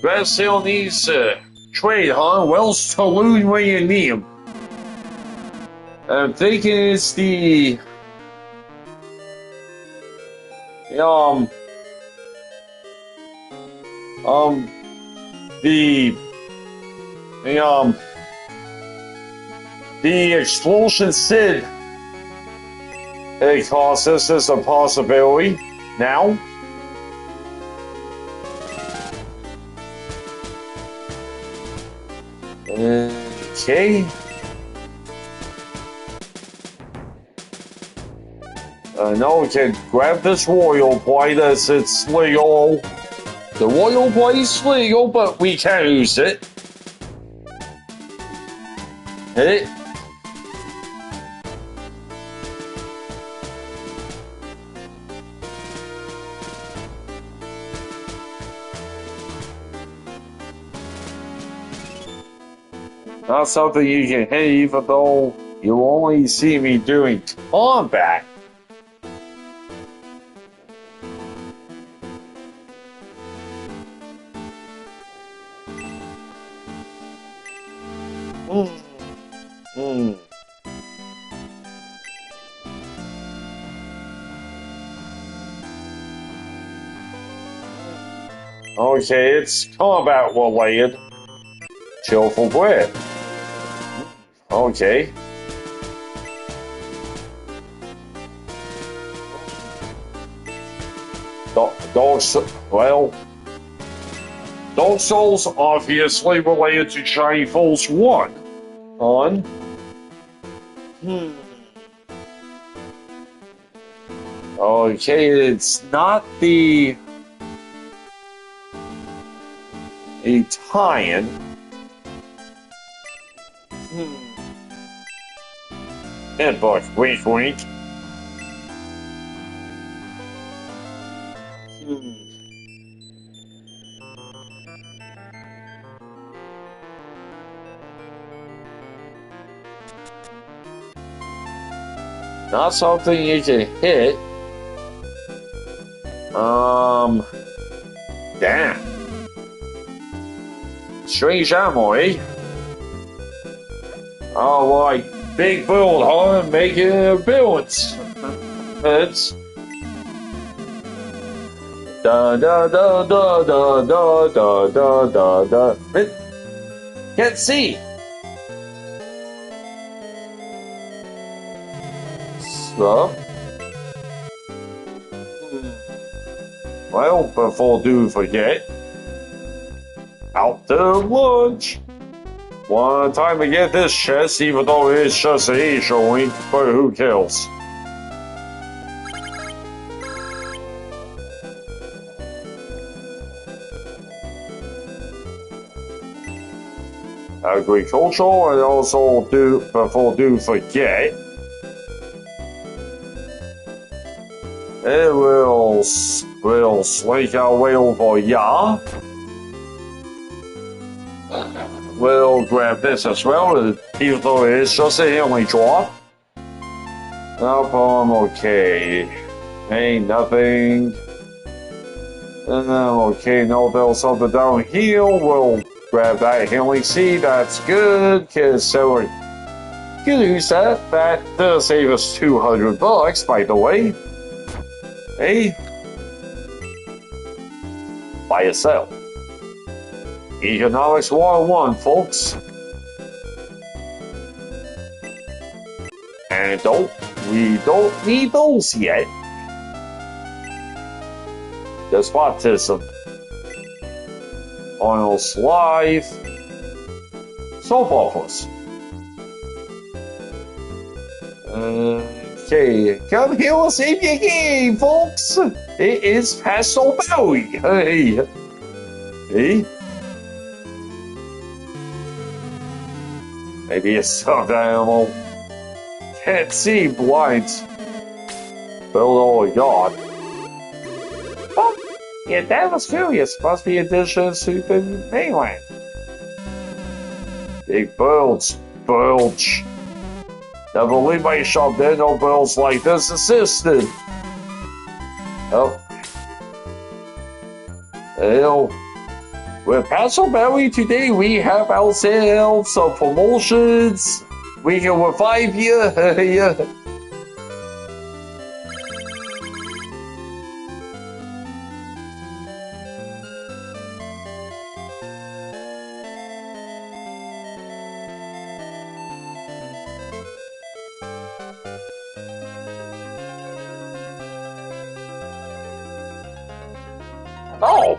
Grand Seal needs trade, huh? Well, saloon when you need 'em. I'm thinking it's the the Explosion Sid. Because this is a possibility now. Okay. Now we can grab this Royal Blade as it's legal. The Royal Blade's legal, but we can't use it. Hit it. Not something you can hit even though you only see me doing combat. Okay, it's combat related. Chill for bread. Okay. Dark Souls obviously related to Shiny Falls 1. Okay, it's not the tie-in. Headbutt, wink wink. Not something you can hit. Damn. Strange ammo, eh? Oh, like big build, huh? Making a builds. It's da da da da da da da da da da. Can't see. stuff. Well, before do forget, out to lunch. One time to get this chest, even though it's just a showing, but who cares? Agricultural, and also do before do forget, it will slink our way over here. We'll grab this as well, even though it's just a healing drop. No problem, okay. Ain't nothing. Okay, no, there's something down here. We'll grab that healing seed, that's good, because so we can use that. That does save us $200, by the way. Hey, by yourself. Economics 101, folks. And we don't need those yet. Despotism. Oil life. So forth. Okay, come here and save your game, folks. It is Pastel Bowie. Hey. Hey. Maybe it's some animal. Can't see blind. Oh God. Oh, yeah, that was curious. Must be additions to the mainland. Big bulge. Never leave my shop, there no bills like this assisted. Oh. Hell. With Pastelberry today, we have ourselves some promotions. We can revive you. Yeah. Oh.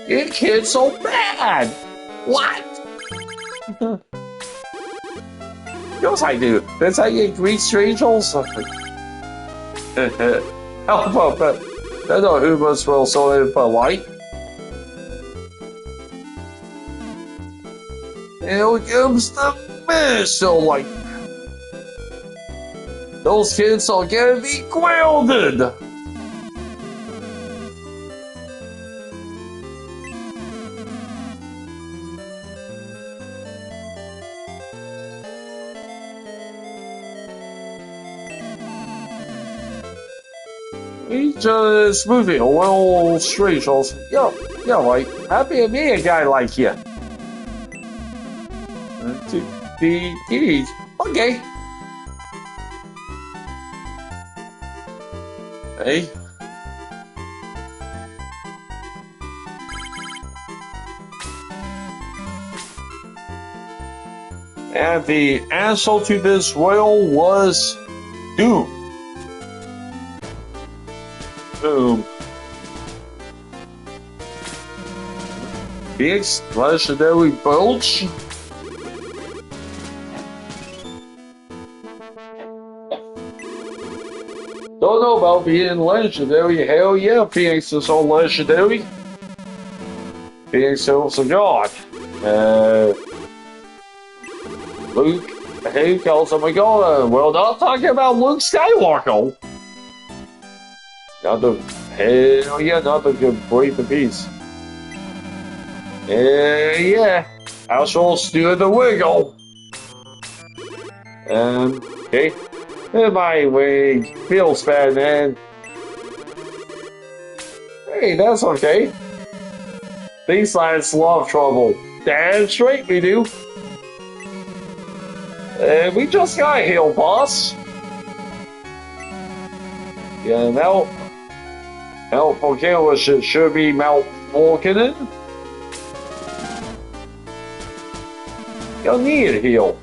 You kid's so bad. What? Yes, I do. That's how you greet strangers. How about that? That's not humans will so polite. Here comes the missile light. Those kids are gonna be grounded. We just moving a little straight, yeah, like happy to meet a guy like you. Okay. Hey. And the answer to this riddle was Doom. Boom. Phoenix legendary bulge. Don't know about being legendary. Hell yeah, Phoenix is all legendary. Phoenix is a god. Luke, who calls him a god? We're not talking about Luke Skywalker. Not the hell yeah, not the good breathe the peace. Yeah, I shall steer the wiggle. Okay. My wig feels bad, man. Hey, that's okay. These lads love trouble. Damn straight we do. We just got here, boss. Yeah, now Mount Volcano should be Mount Volcanon. You'll need a heal.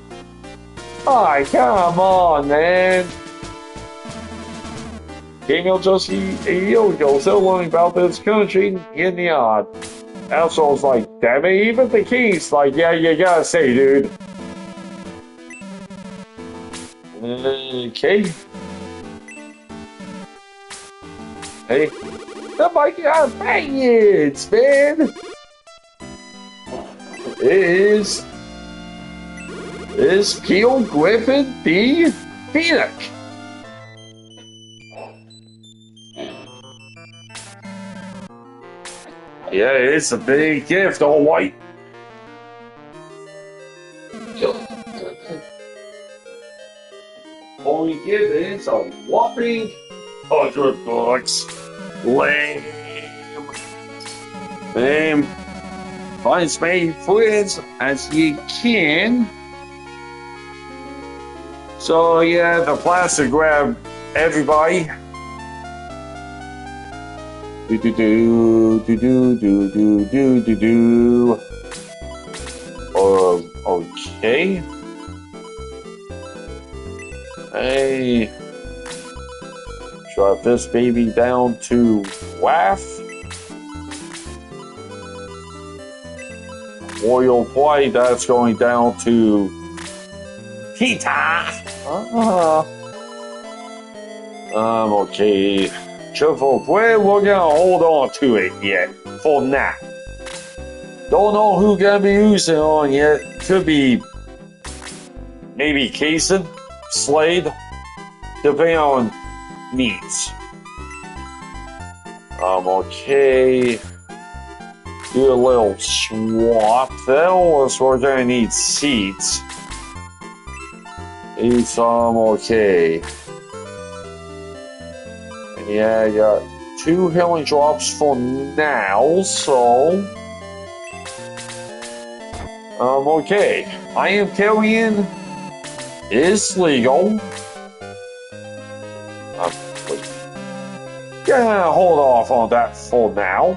Alright, come on, man. Camille just healed yourself learning about this country in the odd. Asshole's like, damn it, even the keys. Like, yeah, you gotta say, dude. Okay. Hey. Oh my god, bang it, man! Is Keel Griffin the Phoenix? Yeah, it's a big gift, all right. All we give is a whopping $100. Lame. Lame. Find as many friends as you can. So yeah, the plastic grab everybody. Do do do do do do do do do do. Okay. Hey, drop this baby down to WAF. Royal Play, that's going down to Kita. Okay. Triple Play, we're gonna hold on to it yet for now. Don't know who gonna be using it on yet. Could be maybe Kaysen, Slade, depending on needs. Okay. Do a little swap. That was we're gonna need seats. It's okay. And yeah, I got 2 healing drops for now, so okay. I am carrying is legal. Yeah, hold off on that for now.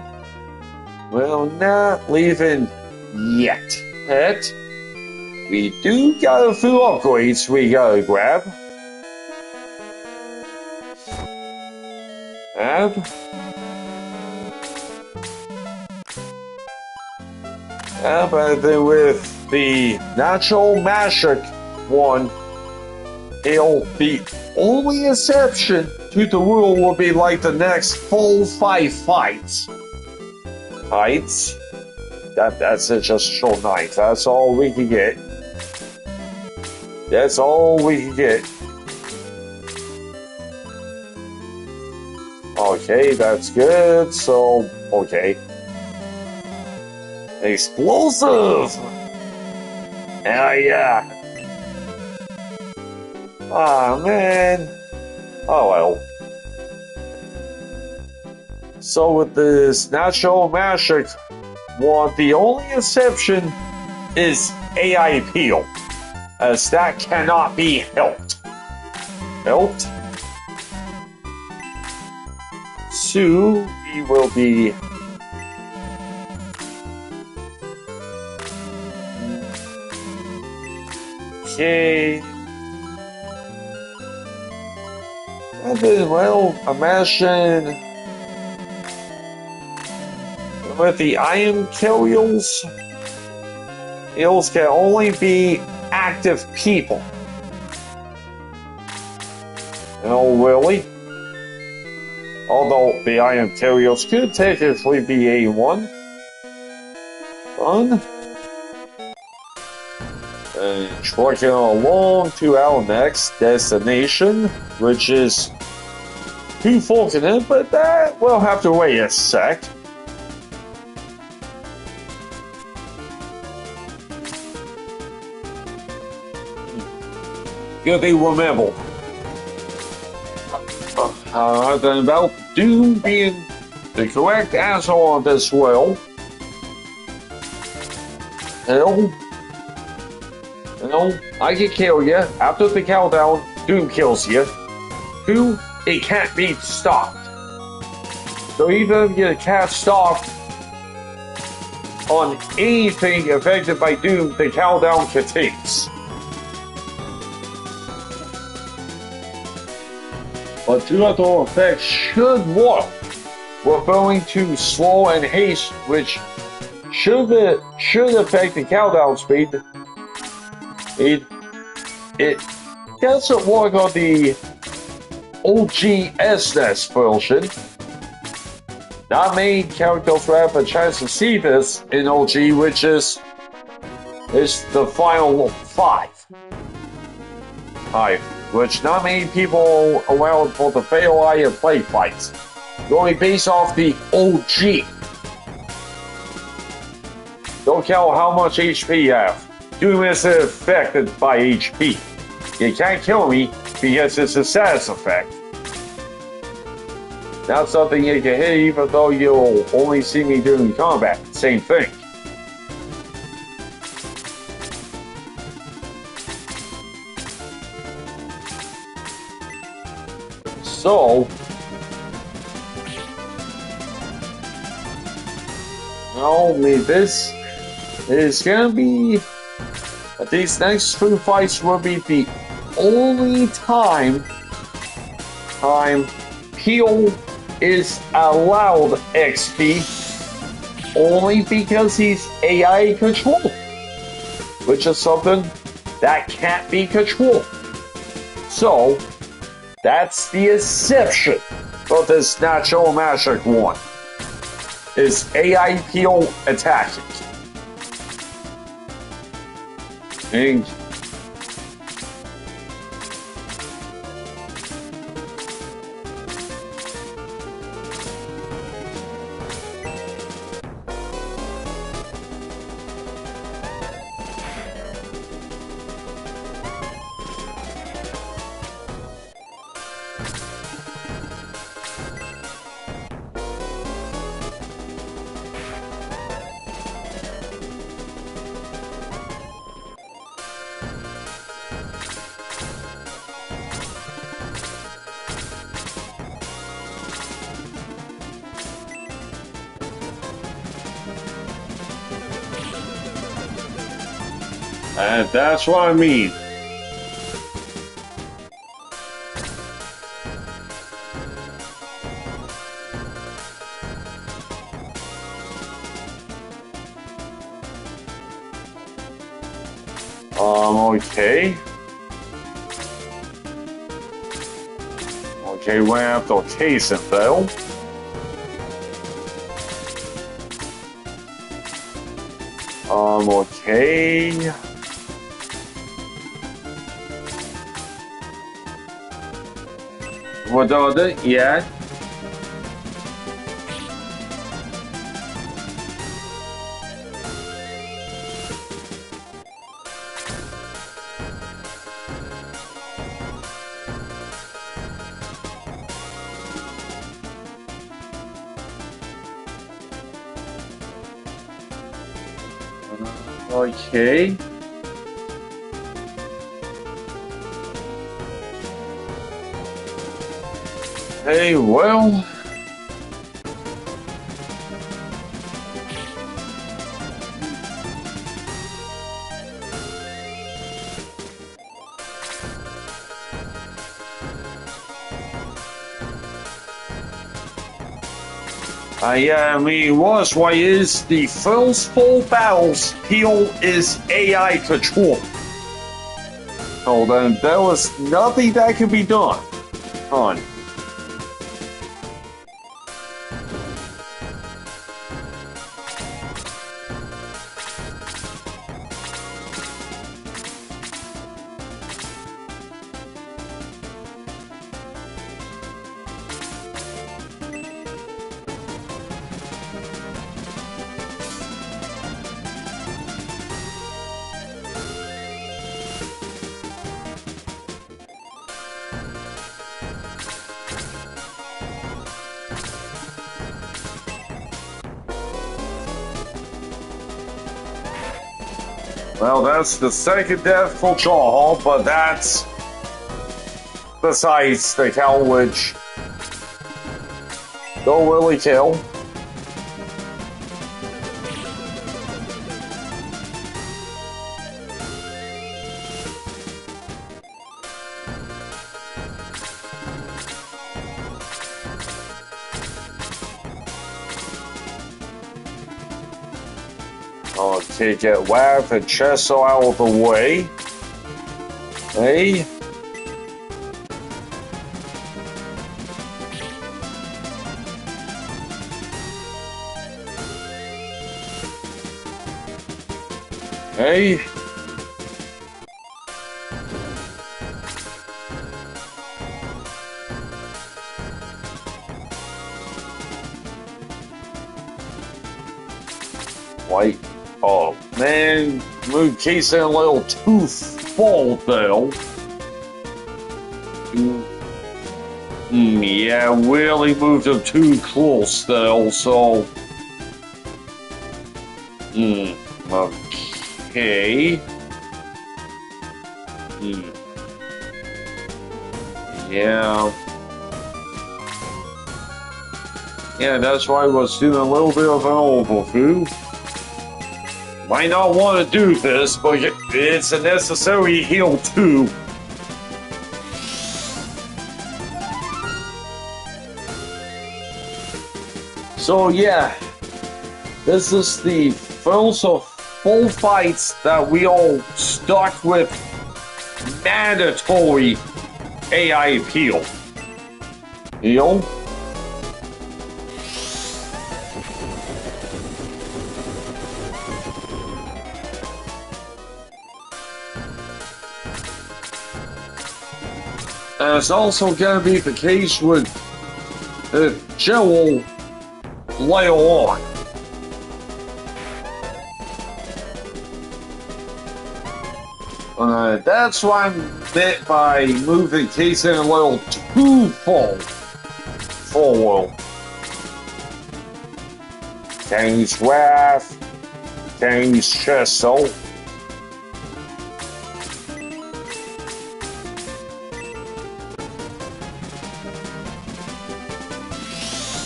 We're not leaving yet. We do got a few upgrades we gotta grab. But then with the natural magic one, it'll be only exception to the rule will be like the next full 5 fights. That's it, just show night. That's all we can get. That's all we can get. Okay, that's good. So, okay. Explosive! Yeah. Ah, man. Oh well. So with this natural magic one, the only exception is AI appeal, as that cannot be helped. So we will be okay. And then, well, imagine with the iron kills, ills can only be active people. Oh, really? Although the iron kills could technically be A1. Fun. And trucking along to our next destination, which is too fortunate, but that will have to wait a sec. Good thing remember. Then about Doom being the correct answer on this well. Hell, I can kill you. After the countdown, Doom kills you. 2, it can't be stopped. So even if you get cast off on anything affected by Doom, the countdown continues. But do not all effects should work, referring to slow and haste, which should affect the countdown speed. It doesn't work on the OG SNES version. Not many characters have a chance to see this in OG, which is the final five, which not many people allowed for the fail eye and play fights. Going based off the OG. Don't count how much HP you have. Doom is affected by HP. You can't kill me because it's a status effect. Not something you can hit even though you'll only see me doing combat. Same thing. So, this is gonna be, these next two fights will be the only time Peel is allowed XP, only because he's AI controlled, which is something that can't be controlled. So, that's the exception of this natural magic one. Is AI Peel attacking. And that's what I mean. Okay. Okay, we have to case it though. Okay. What are they? Yeah. Okay. Hey, well. Yeah, I mean, worst way is the first 4 battles, Peel is AI control. So then there was nothing that could be done. On. Well, that's the second death for Jawhall, but that's besides the Cow, which Don't really tell. Okay, get Waff and Chesso out of the way. Hey. Hey. White. Oh man, move Casey a little too full though. Yeah, really moved him too close though, so. Okay. Yeah. Yeah, that's why I was doing a little bit of an overview. Might not want to do this, but it's a necessary heal too. So yeah, this is the first of full fights that we all stuck with mandatory AI appeal. Heal. And it's also going to be the case with Joel later on. That's what I meant by moving Casey a little too forward. Kang's Wrath, Kang's Chesso.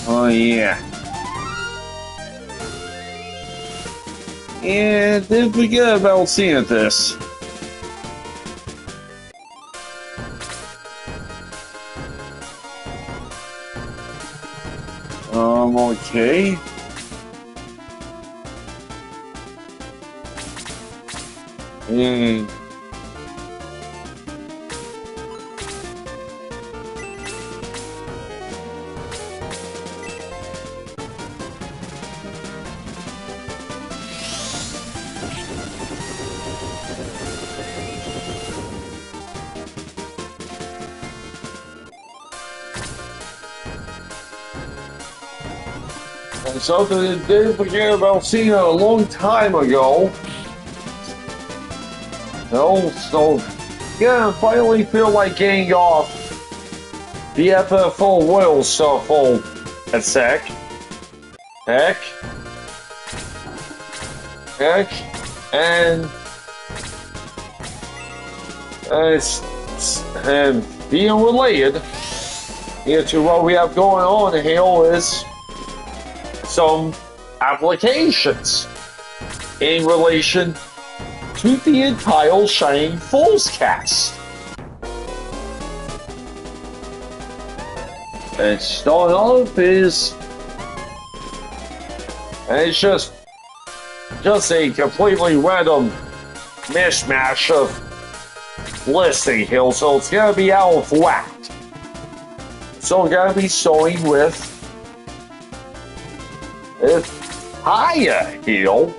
Oh yeah. And didn't forget about seeing this. Okay. And something I did forget about seeing a long time ago. So yeah, I finally feel like getting off the FFO Royal Shuffle attack. Heck. And it's being related here to what we have going on here is some applications in relation to the entire Shining Force cast. And start off is, and it's just a completely random mishmash of listing here, so it's gonna be out of whack. So we're gonna be starting with Haya Heal.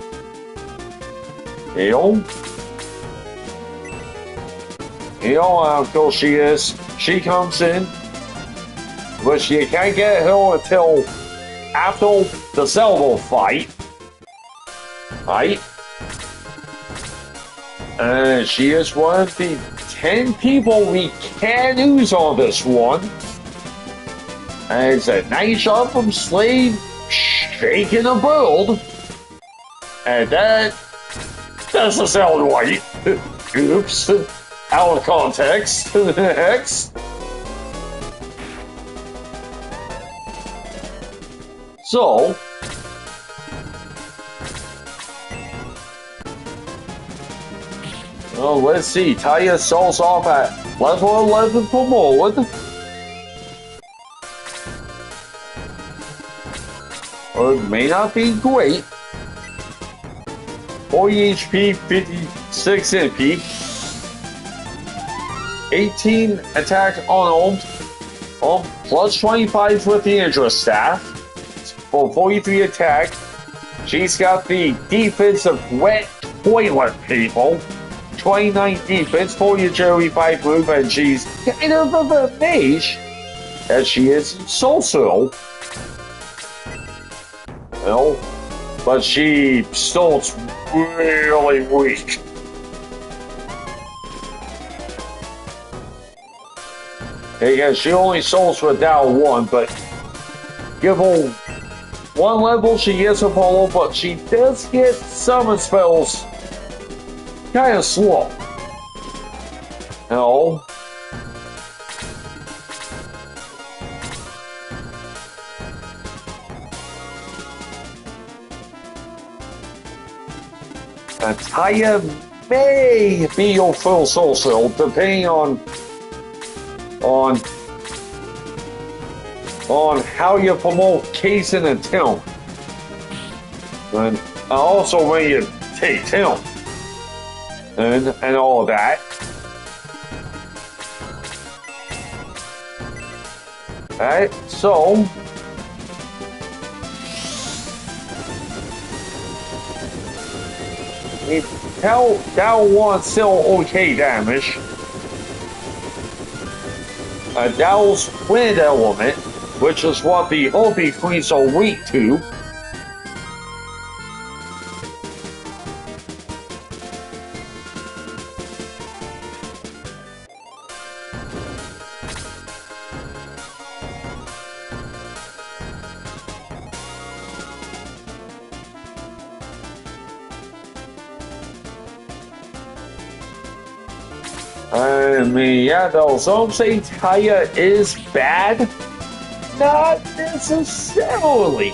Of course she comes in, but you can't get her until after the Zelda fight, right? And she is one of the 10 people we can use on this one. And it's a nice shot from Slade shaking a build. And that doesn't sound right. Oops. Out of context. X. So, well, let's see. Taya starts off at level 11 for Mold. Or it may not be great. 40 HP, 56 MP. 18 attack unarmed. Plus 25 with the Indra Staff. For 43 attack. She's got the defense of wet toilet people. 29 defense, 40 agility, 5 move, and she's kind of a mage, as she is so. Well, but she starts really weak. Yeah, she only souls for down 1, but give her 1 level, she gets a polo, but she does get summon spells kind of slow. No. Taya may be your full soul cell, depending on how you promote Kaizen and Tim. And also when you take Tim. And all of that. Alright, so down 1 still okay damage. Dow's wind element, which is what the Hopi Queens are weak to. I mean, yeah, though, some say Taya is bad. Not necessarily.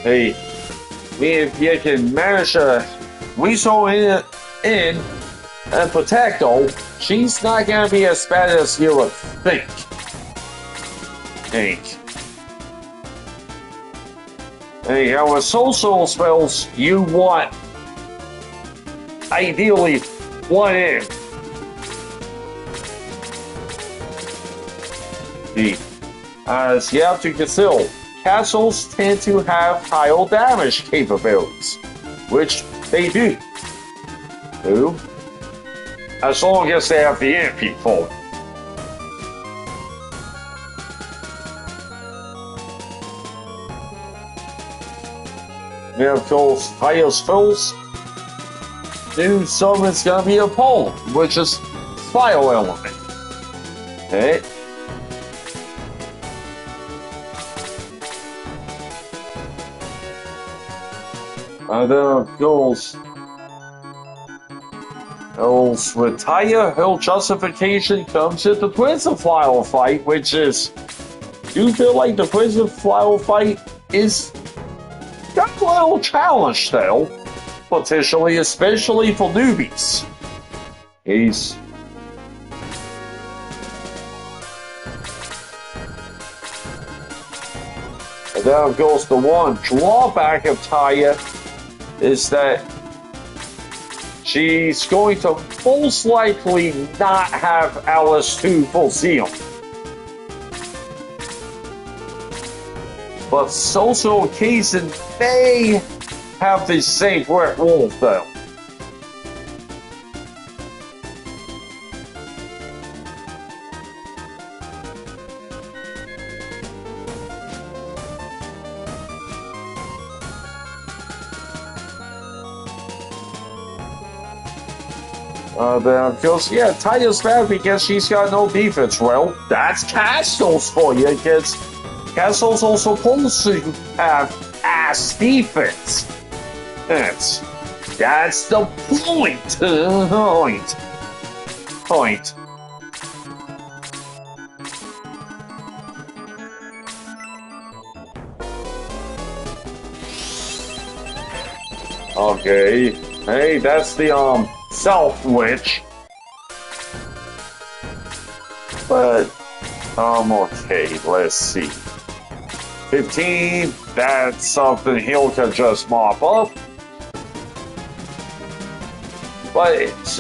Hey, I mean, if you can manage to weasel in and protect her, she's not gonna be as bad as you would think. Hey, with social spells, you want ideally 1 in. As you have to consider, castles tend to have higher damage capabilities, which they do. As long as they have the MP for it. And of course, higher spells, new summon's gonna be a pole, which is fire element. Okay. And then of course, with Taya, her justification comes at the Prison Flower fight, which is, do you feel like the Prison Flower fight is got a little challenge though, potentially, especially for newbies. And then of course the one drawback of Taya is that she's going to most likely not have Alice 2 full seal. But social Kaizen may have the same Red Wolf though. Then of course, yeah, Taya's bad because she's got no defense. Well, that's Castles for you, kids. Castles are supposed to have ass defense. That's the point. Point. Okay. Hey, that's the, South Witch. But, okay, let's see. 15, that's something he'll can just mop up. But it's,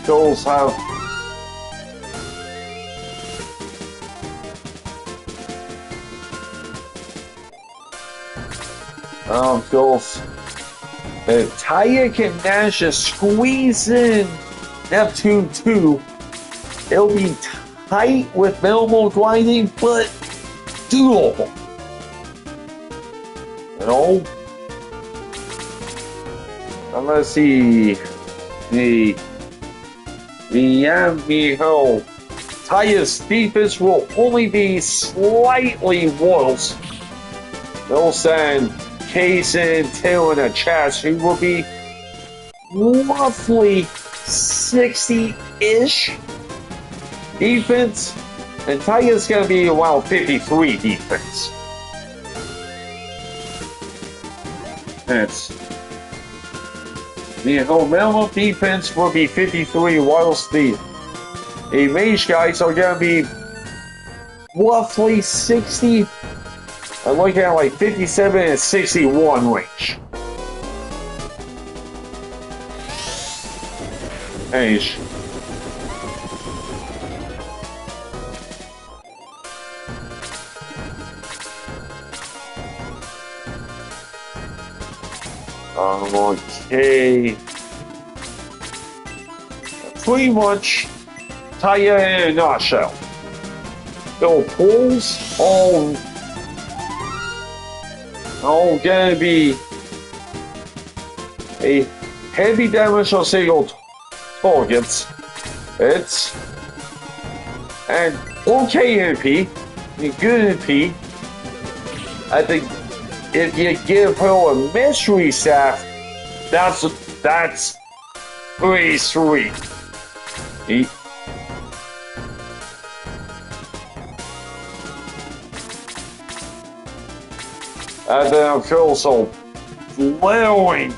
those have... Those... If Taya can manage to squeeze in Neptune 2, it'll be tight with minimal grinding, but doable. You know? And let's see. Miho. Taya's defense will only be slightly worse. They'll send Kaysen, Till, and a chest who will be roughly 60-ish defense, and Taya's gonna be around 53 defense. That's the minimum defense will be 53, whilst the mage guys are gonna be roughly 60. I'm looking at like 57 and 61 range. Mage. Okay. Pretty much Taya in a nutshell. The pulls all gonna be a heavy damage on single targets. It's and okay MP, good MP. I think if you give her a mystery staff, that's pretty sweet. And then of course, also glaring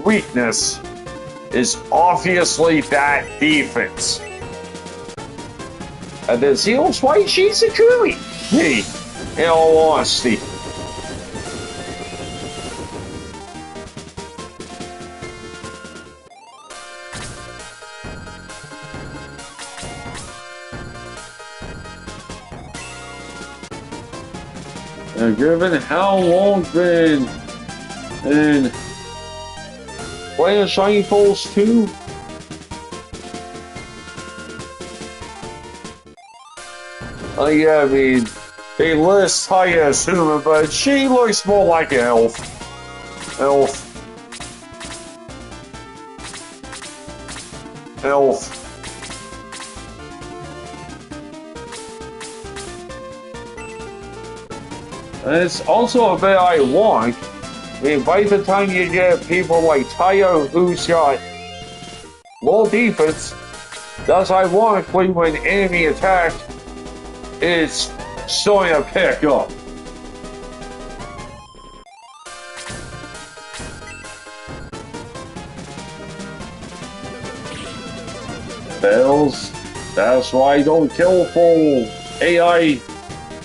weakness is obviously that defense. And then Zeal's White Shizukuri. Hey, in all honesty. And given how long been in playing Shining Force 2, yeah, I mean, they list Taya as human, but she looks more like an elf. Elf. And it's also a bit ironic. I mean, by the time you get people like Taya who's got low defense, that's ironically when enemy attack is starting to pick up. Bells, that's why I don't kill full AI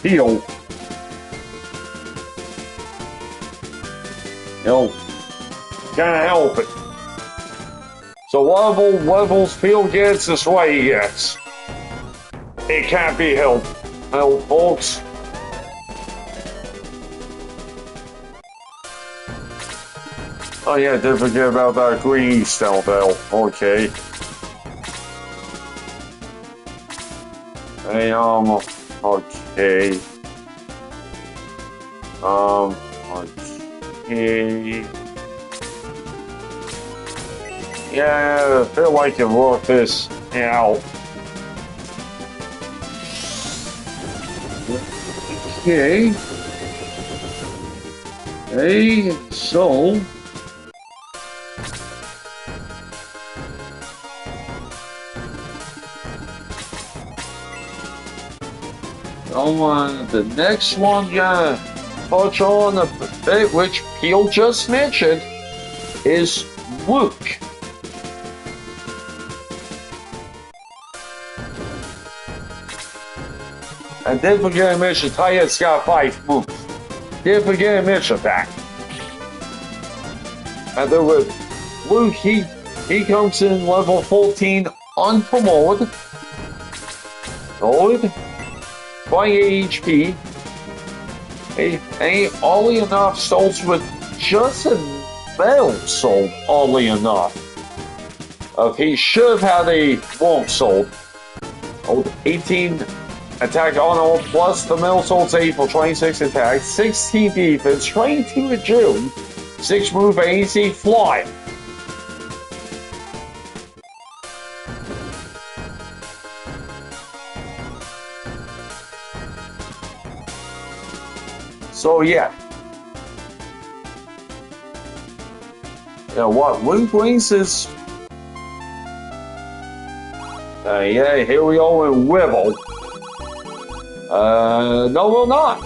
heal. You know, can't help it. So levels feel gets this way he gets. It can't be helped. Well, folks. Oh yeah, didn't forget about that green stealth bell. Okay. Hey, okay. Okay. Yeah, I feel like I can work this out. Okay. Okay, so the next one, yeah. touch on a bit which Peel just mentioned is Luke. And didn't forget to mention Tyet's got 5 moves. Didn't forget to mention that. And then with Luke, he comes in level 14 unpromoted. Old. 28 HP. Ain't oddly enough souls with just a metal soul, oddly enough. He should have had a wonk soul. Old 18 attack on all plus the metal soul's 8 for 26 attack, 16 defense, 22 agility, 6 move AC fly. So yeah. What Luke brings is yeah, here we go in Wibble. No, we're not.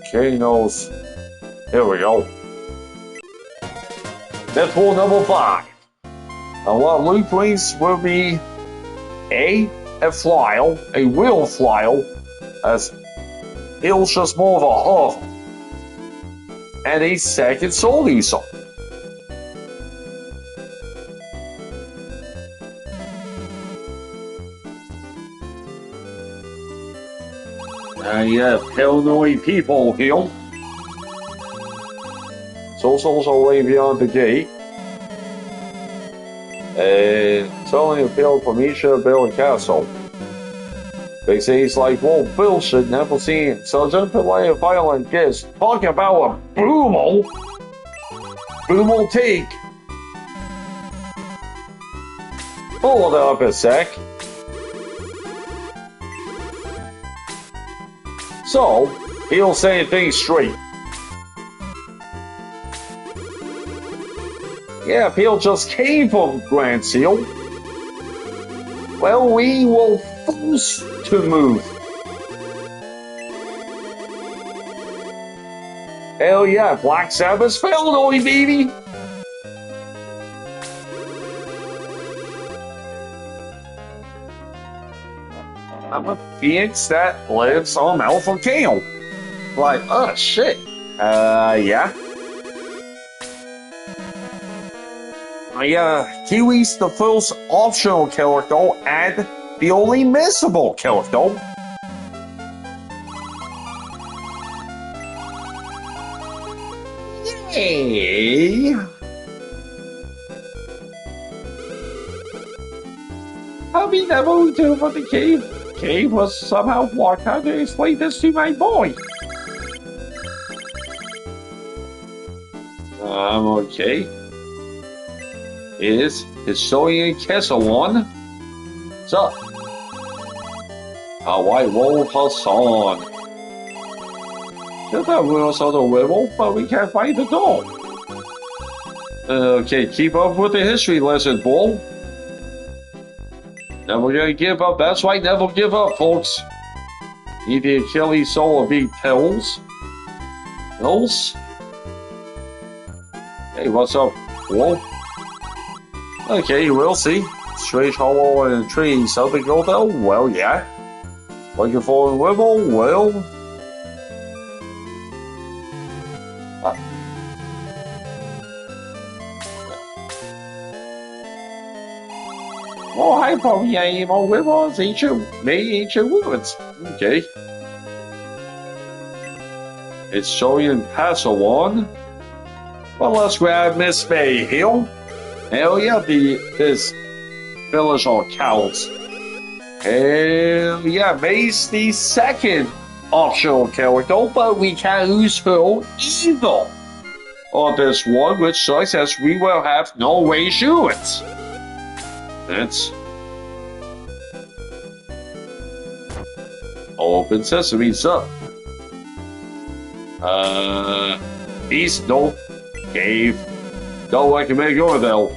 Okay, knows. Here we go. Deadpool number 5. And what Luke brings will be a flyle, a wheel flyle, as he's just more of a half, and a second soul user. Yeah, paranoid people here. Souls also way beyond the gate. It's only a pill from Misha Bill Castle. They say he's like, well, Bill should never seen such a violent kiss. Talking about a Boomel. Boomel take. Hold up a sec. So, he'll say things straight. Yeah, Peel just came from Grand Seal. Well, we will force to move. Hell yeah, Black Sabbath failed, oi baby. I'm a phoenix that lives on Alpha Kale. Like, oh shit. Yeah. Kiwi's the first optional character and the only missable character. Yay! How we never returned from the cave? Cave was somehow blocked. How to explain this to my boy? Okay. Is historian Kesselon. So, how I roll Hassan. There's a rules of the riddle, but we can't find the door. Okay, keep up with the history lesson, Bull. Never gonna give up. That's right, never give up, folks. Need the Achilles soul of big pills. Pills? Hey, what's up, Bull? Okay, we'll see. Strange Hollow and Tree, something go though? Well, yeah. Looking for a Wibble? Well. Oh, hi, probably aim on Wibbles, ancient woods. Okay. It's showing Passawan. Well, let's grab Miss May Hill. Hell yeah, this village on counts. Hell yeah, May's the second optional character, but we can't lose her either. On this one, which sucks as we will have no reassurance. That's open sesame up. East, no. Cave. Don't recommend going though.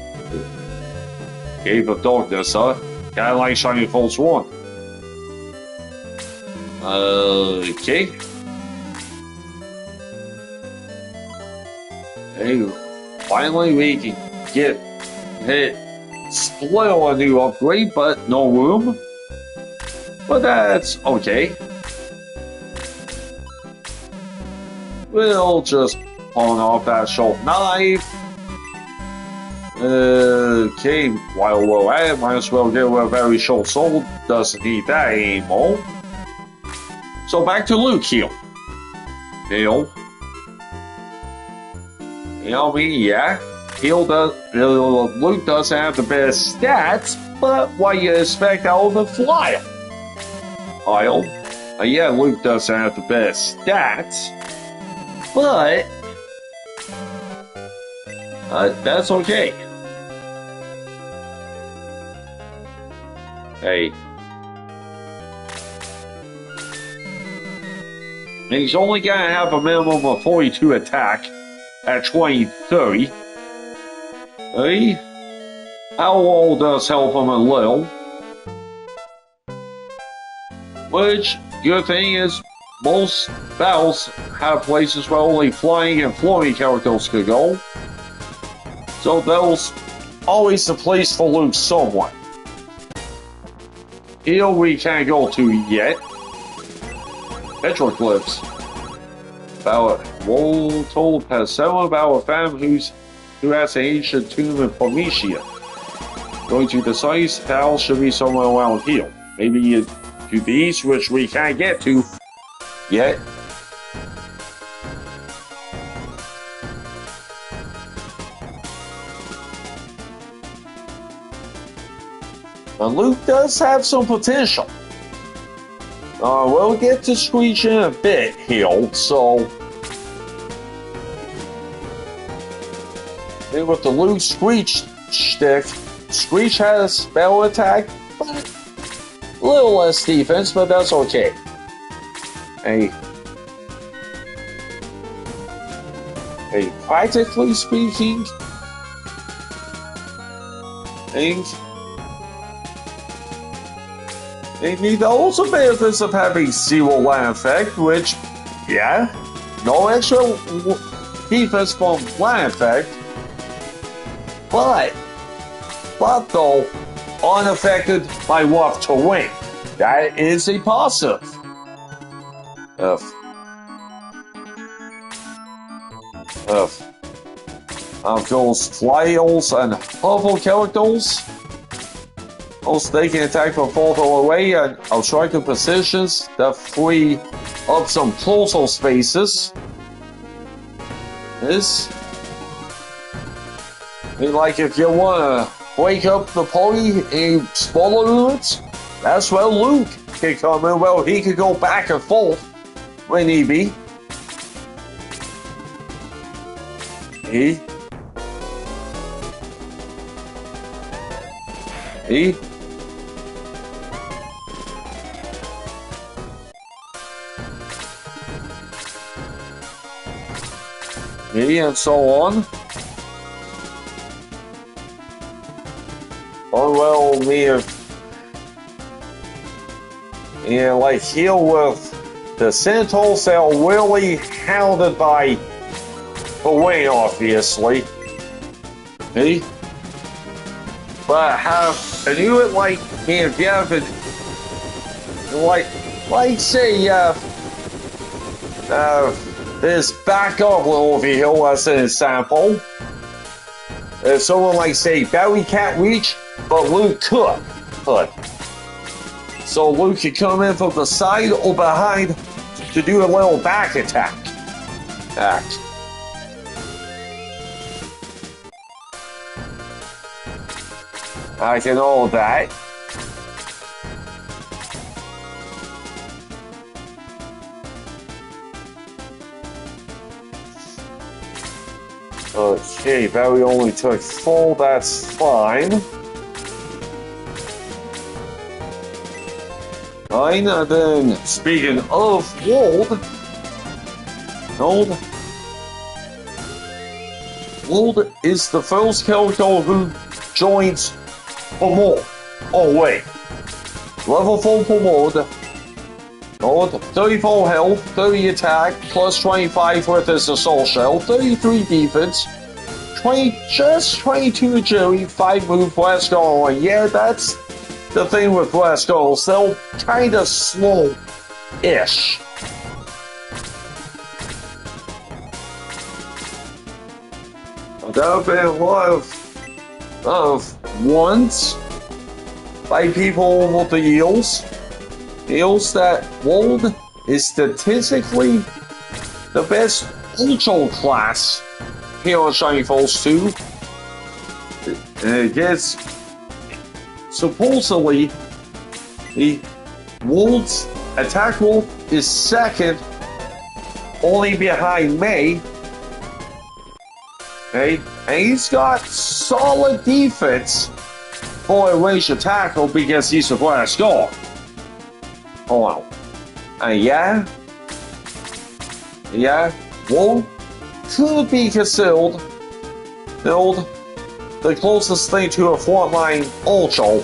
Cave of Darkness, huh? Kinda like Shining Force 1. Okay. Hey, finally we can get hit spoil a new upgrade, but no room. But that's okay. We'll just pawn off that short knife. Okay, while we're at it, might as well get a very short sword. Doesn't need that anymore. So back to Luke here. Heal. You know me, yeah. Luke doesn't have the best stats, but what you expect out of the flyer? Yeah, Luke doesn't have the best stats, but that's okay. Hey. And he's only gonna have a minimum of 42 attack at 2030. Hey? How old does help him a little? Which, good thing is, most battles have places where only flying and floating characters could go. So those always the place for Luke somewhat. Here we can't go to yet. Petroglyphs. About Wool told Pasella about a family who has an ancient tomb in Phoenicia. Going to the site, Pal should be somewhere around here. Maybe to the east, which we can't get to yet. Now Luke does have some potential. We'll get to Screech in a bit here, so... And with the Luke Screech stick, Screech has spell attack, but a little less defense, but that's okay. Hey, practically speaking, they need the also benefits of having zero land effect, which, yeah, no extra defense from land effect, but though, unaffected by rough terrain. That is a positive. Those flyers and hover characters. Also, they can attack from further away and obstructive positions that free up some closer spaces. This, like if you wanna break up the party in smaller units, that's where Luke can come in. Well, he could go back and forth when he be. He. And so on. Oh well, like here with the Centaurs, they are really hounded by Gawain, obviously. But have a unit like me, if you have it, like say, this backup over here as an example. Someone like say Barry can't reach, but Luke could. So Luke could come in from the side or behind to do a little back attack. I can all that. Okay, Barry only took 4, that's fine. Fine, and then speaking of Wold is the first character who joins for more. Oh wait. Level 4 promote. Mode 34 health, 30 attack, plus 25 with his assault shell, 33 defense, 22 agility, 5 move Blast Gull. Yeah, that's the thing with Blast Gulls. They'll kinda slow-ish. There have been a lot of ones by people with the eels. Eels that Wold is statistically the best Ultra class here on Shiny Falls 2. And it gets supposedly the Wold's attack roll is second, only behind May. Okay, and he's got solid defense for a ranged attack roll because he's a Blast Gull. Oh wow. Yeah, Wold could be considered the closest thing to a frontline Ultra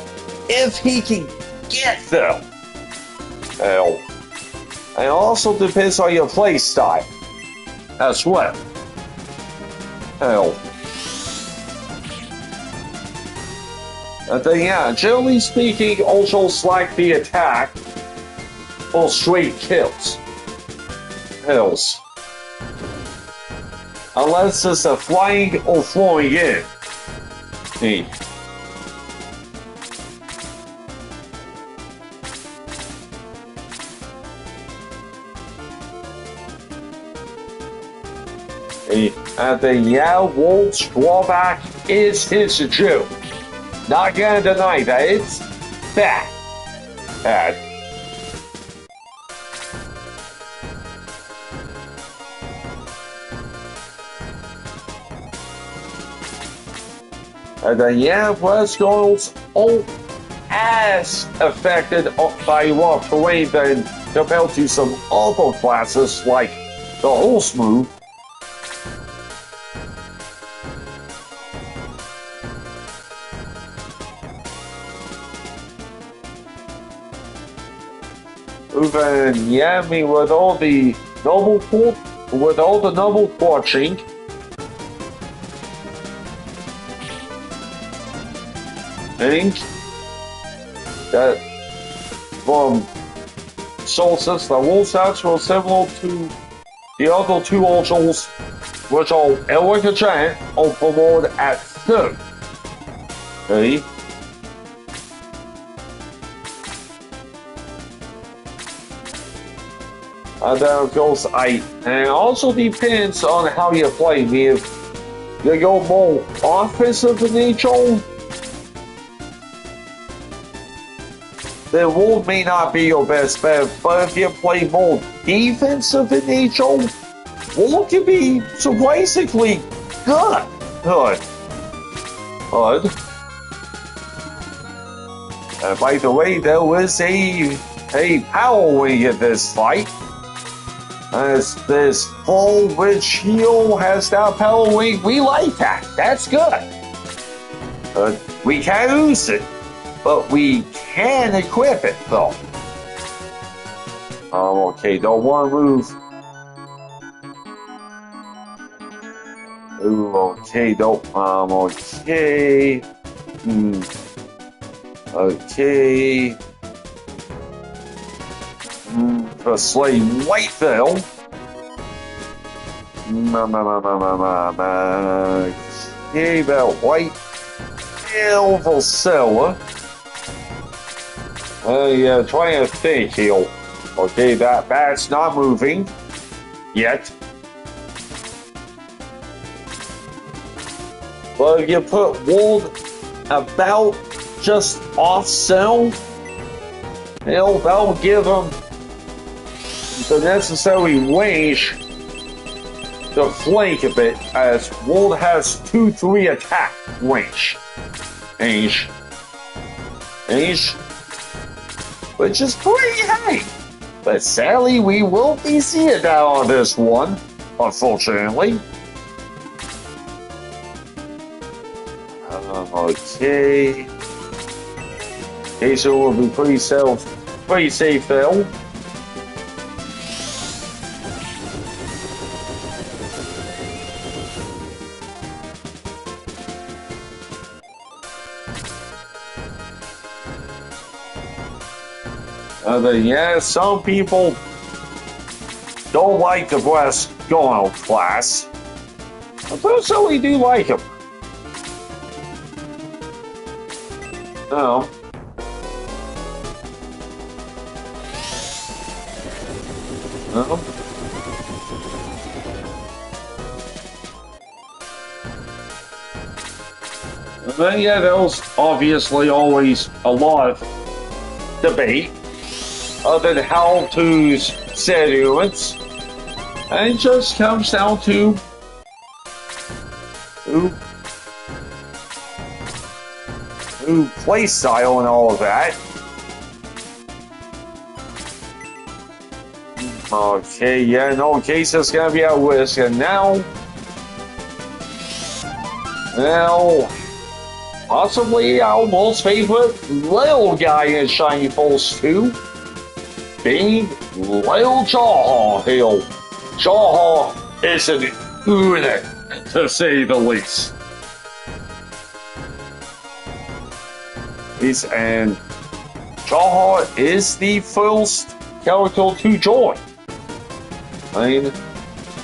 if he can get them. And it also depends on your play style as well. And then yeah, generally speaking, Ultras like the attack or straight kills. Unless it's a flying or throwing in. Hey. And the Wold's drawback is his agility. Not gonna deny that, it's bad. And the Blast Gulls aren't as affected by rough terrain than compared to some other classes like the Horse move. Even Yami with all the noble torching. Think that from Solstice, the Wolf stats were similar to the other two Ultras, which are Elric Giant are promoted at 3rd. Okay. And then of course and it also depends on how you play. If you go more offensive in nature, then Wold may not be your best bet, but if you play more defensive in nature, Wold can be surprisingly good. And by the way, there was a power wing in this fight. As this full Witch Heal has that power wing, we like that. That's good. We can't use it, but we can equip it though. Okay, don't want to move. Ooh, okay, don't. Okay. Okay. For Slay Whiteville. Okay, about Whiteville for Seller. Yeah, trying to think here. Okay, that bat's not moving yet. But if you put Wold about just off cell, that'll give him the necessary range to flank a bit, as Wold has 2-3 attack range, which is pretty high. But sadly, we will be seeing that on this one, unfortunately. Okay. Queso will be pretty safe though. Then yeah, some people don't like the Brass Gono class. I personally do like him. Oh. Oh. And then yeah, there was obviously always a lot of debate on how to set units. And it just comes down to who play style and all of that. Okay, yeah, no, case is gonna be at risk, and now, possibly our most favorite little guy in Shiny Force 2, being Little Jaw Hill. Jaw is an unit, to say the least. And Jaw is the first character to join. I mean,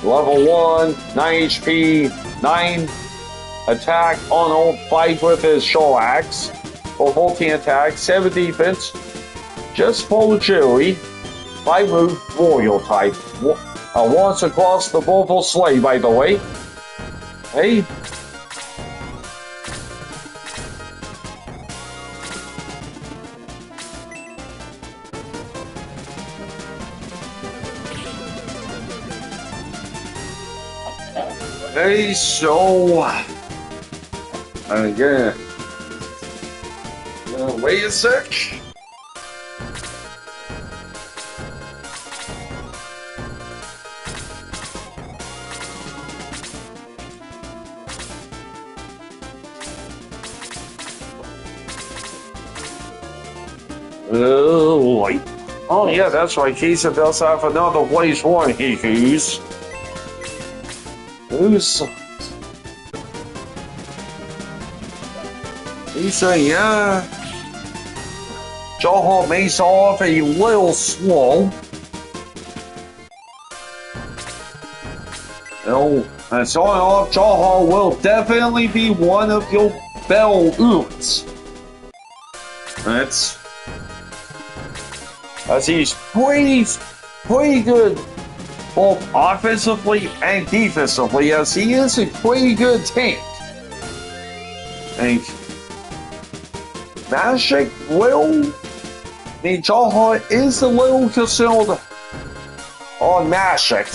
level 1, 9 HP, 9 attack on all 5 with his Shaw Axe, for 14 attack, 7 defense, just full agility, 5 move, Royal type. Once across the Volvo Sleigh, by the way. Hey. Hey, so again, wait a sec. Oh yeah, that's right. Kisa does have another Blaze One he can use. Lisa, yeah. Jaw may start off a little slow. And starting off, Jaw will definitely be one of your bell units. As he's pretty good both offensively and defensively, as he is a pretty good tank. And Magic Jaw is a little concerned on Magic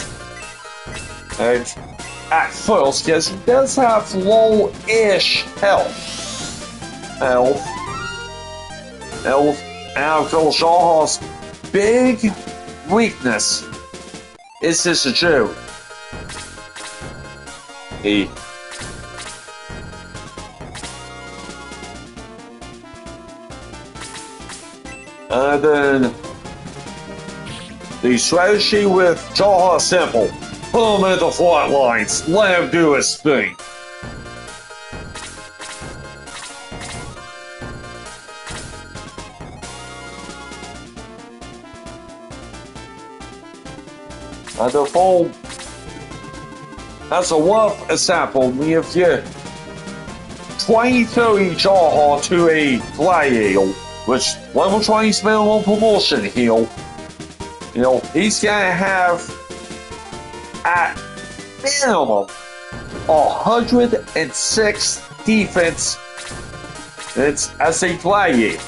at first, because he does have low-ish health. And of course, Jaw's big weakness is his agility. And then the strategy with Jaw is simple. Put him in the front lines, let him do his thing. And the foam, that's a rough example. If you 20-30 Jaw to a Gladiator, which level 20 is minimum promotion heal, he's gonna have at minimum 106 defense. It's as a Gladiator.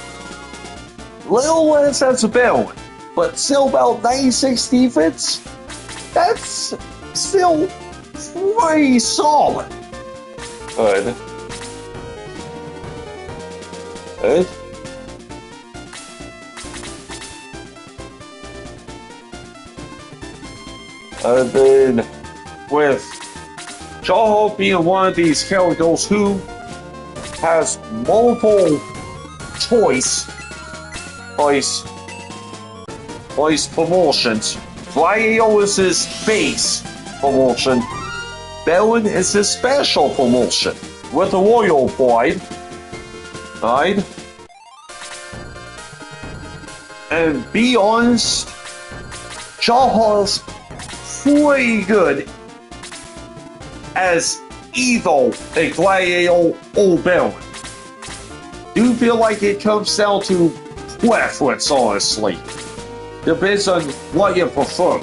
Little less as a Bellman, but still about 96 defense. That's still pretty solid. Good. And then, with Jaw being one of these characters who has multiple choice Vice promotions. Flyeo is his base promotion. Bellin is his special promotion with a royal pride. Right? And be honest, Jawhar's pretty good as either a Gladiator or Bellin. Do feel like it comes down to preference, honestly. Depends on what you prefer.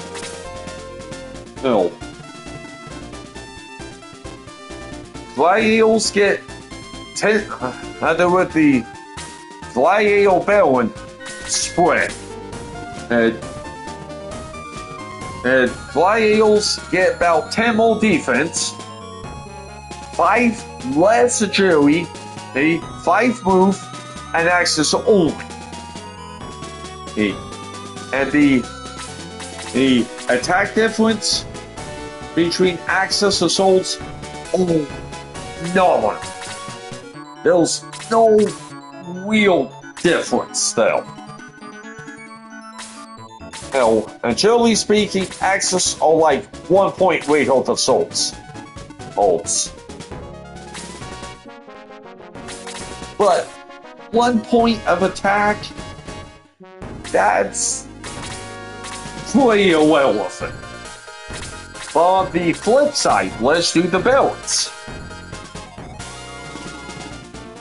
No. Gladiators get 10 either with the Gladiator Bellin spread. And Gladiators get about 10 more defense, 5 less agility, 5 move, and access only. And the attack difference between access assaults, no. There's no real difference there. Hell, and generally speaking, access are like 1 point rate of assaults. But 1 point of attack, that's pretty irrelevant. But on the flip side, let's do the balance.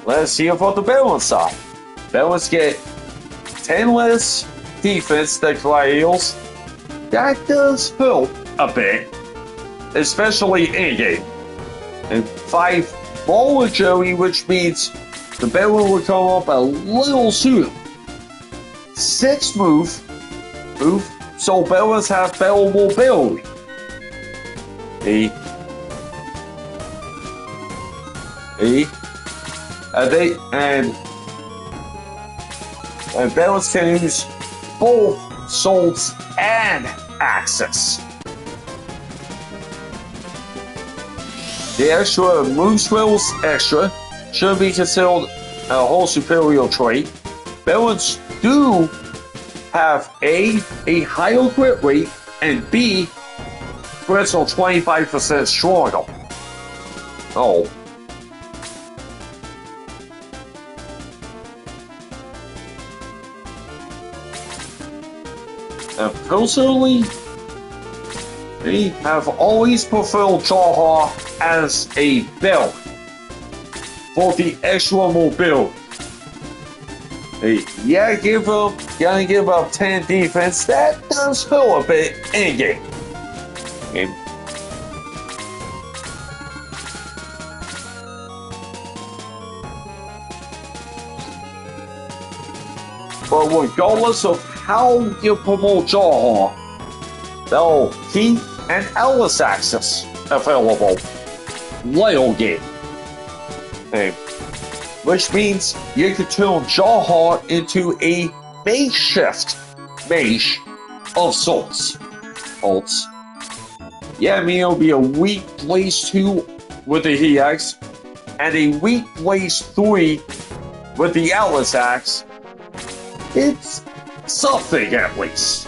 Let's see about the balance side. Balance get 10 less defense than Gladiators. That does help a bit, especially in-game. And 5 more agility, which means the Bellin will come up a little sooner. 6 move, so Bellins have better mobility. And Bellins can use both swords and axes. The extra move spells extra should be considered a whole superior trait. Bellins do have A higher crit rate, and B, crits are 25% stronger. Oh. And personally, they have always preferred Jawhar as a Bellin for the extra mobility. Yeah, gotta give up 10 defense. That does hurt a bit in game. But regardless of how you promote Jawhar, they'll keep an Ellis access available later game. Which means you can turn Jawhar into a makeshift mage of sorts. Yeah, I mean, it'll be a weak Blaze 2 with the He Axe, and a weak Blaze 3 with the Atlas Axe. It's something at least.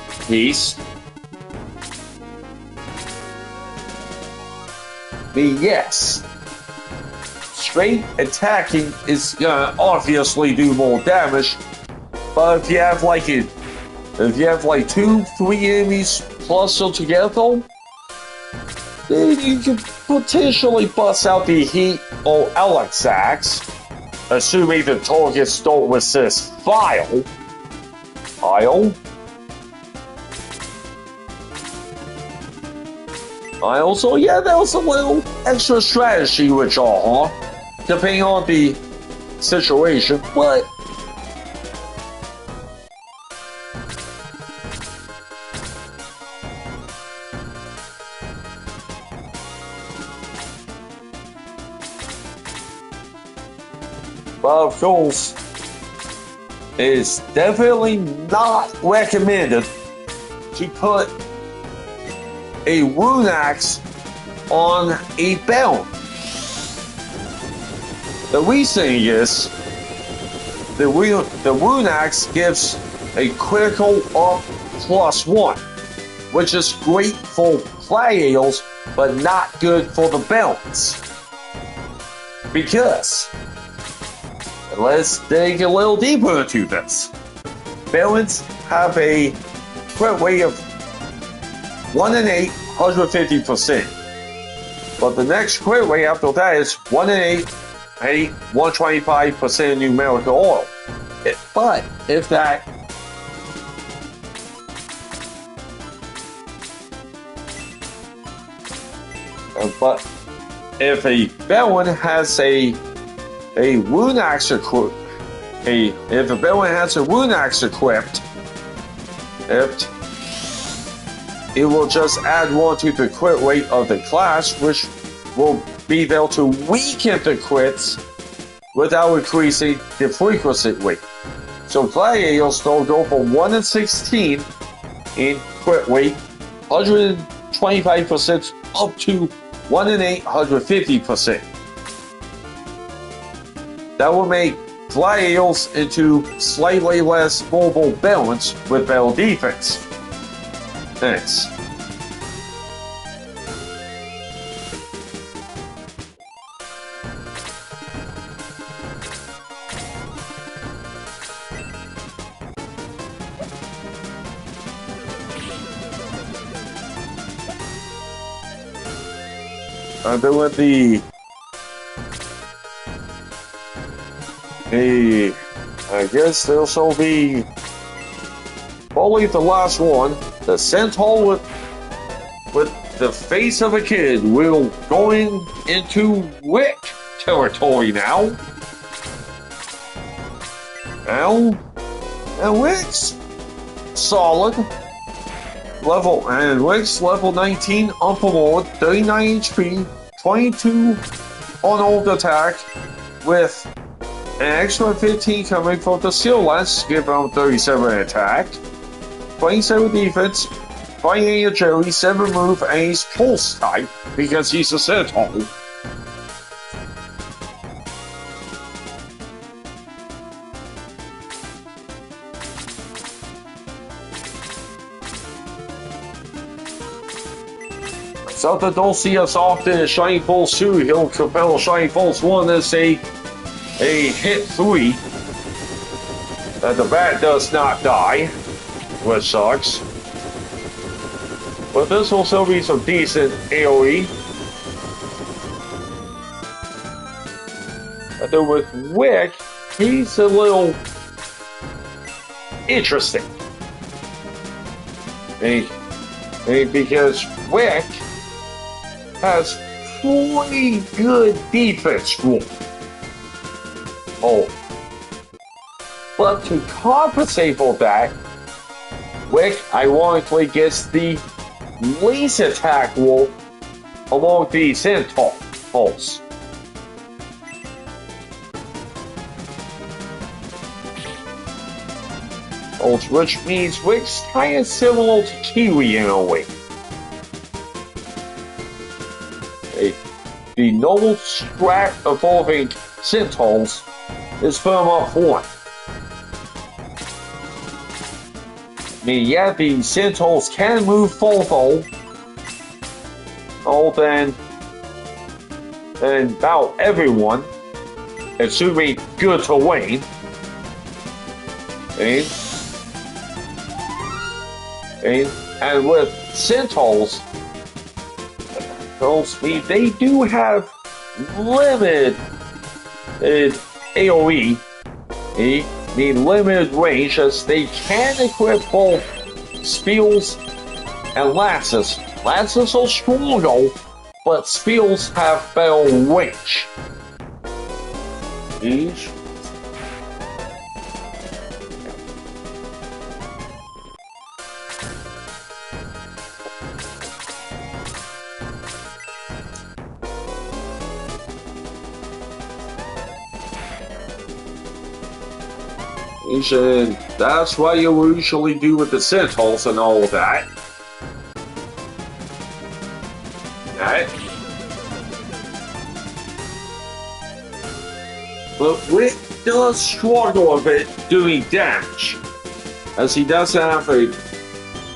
But yes, straight attacking is gonna obviously do more damage, but if you have like 2-3 enemies clustered together, then you can potentially bust out the Heat or Alex Axe, assuming the targets don't resist fire. So yeah, there was a little extra strategy with Jawhar, depending on the situation, but of course, it's definitely not recommended to put a Rune Axe on a Bellin. The reason is the Rune Axe gives a critical of +1, which is great for Gladiators, but not good for the Balance. Because, let's dig a little deeper into this. Balance have a crit rate of 1 in 8, 150%. But the next crit rate after that is 1 in 8, 125% numerical oil. But if that But if a Bellin has a wound axe equipped, if a Bellin has a wound axe equipped, it will just add 1 to the crit rate of the class, which will be able to weaken the crits without increasing the frequency rate. So Gladiators still go from 1 in 16 in crit rate, 125% up to 1 in 8, 150%. That will make Gladiators into slightly less mobile Balance with better defense. Thanks. I'm doing I guess this will be probably the last one. The Centaur with the face of a kid. We're going into Wick territory now. And Wick's solid. Wick's level 19 unpromoted, 39 HP, 22 on-hold attack, with an extra 15 coming from the Steel Lance, give him 37 attack, 27 defense, 28 agility, 7 move, and he's pulse type because he's a Centaur. Something don't see us often in Shining Pulse 2. He'll compel Shining Pulse 1 as a hit 3. That the bat does not die, which sucks. But this will still be some decent AoE. And then with Wick, he's a little interesting. Because Wick has pretty good defense rule. But to compensate for that, Wick ironically gets the least attack rule among the Centaurs. Which means Wick's kind of similar to Kiwi in a way. The noble strat evolving Centaurs is firm up 1. I mean, yeah, the Centaurs can move full than about everyone, assuming good terrain. And with Centaurs, they do have limited AoE, the limited range, as they can equip both Spears and Lances. Lances are stronger, but Spears have better range. And that's what you usually do with the Centaurs and all of that. But Wick does struggle a bit doing damage. as he doesn't have a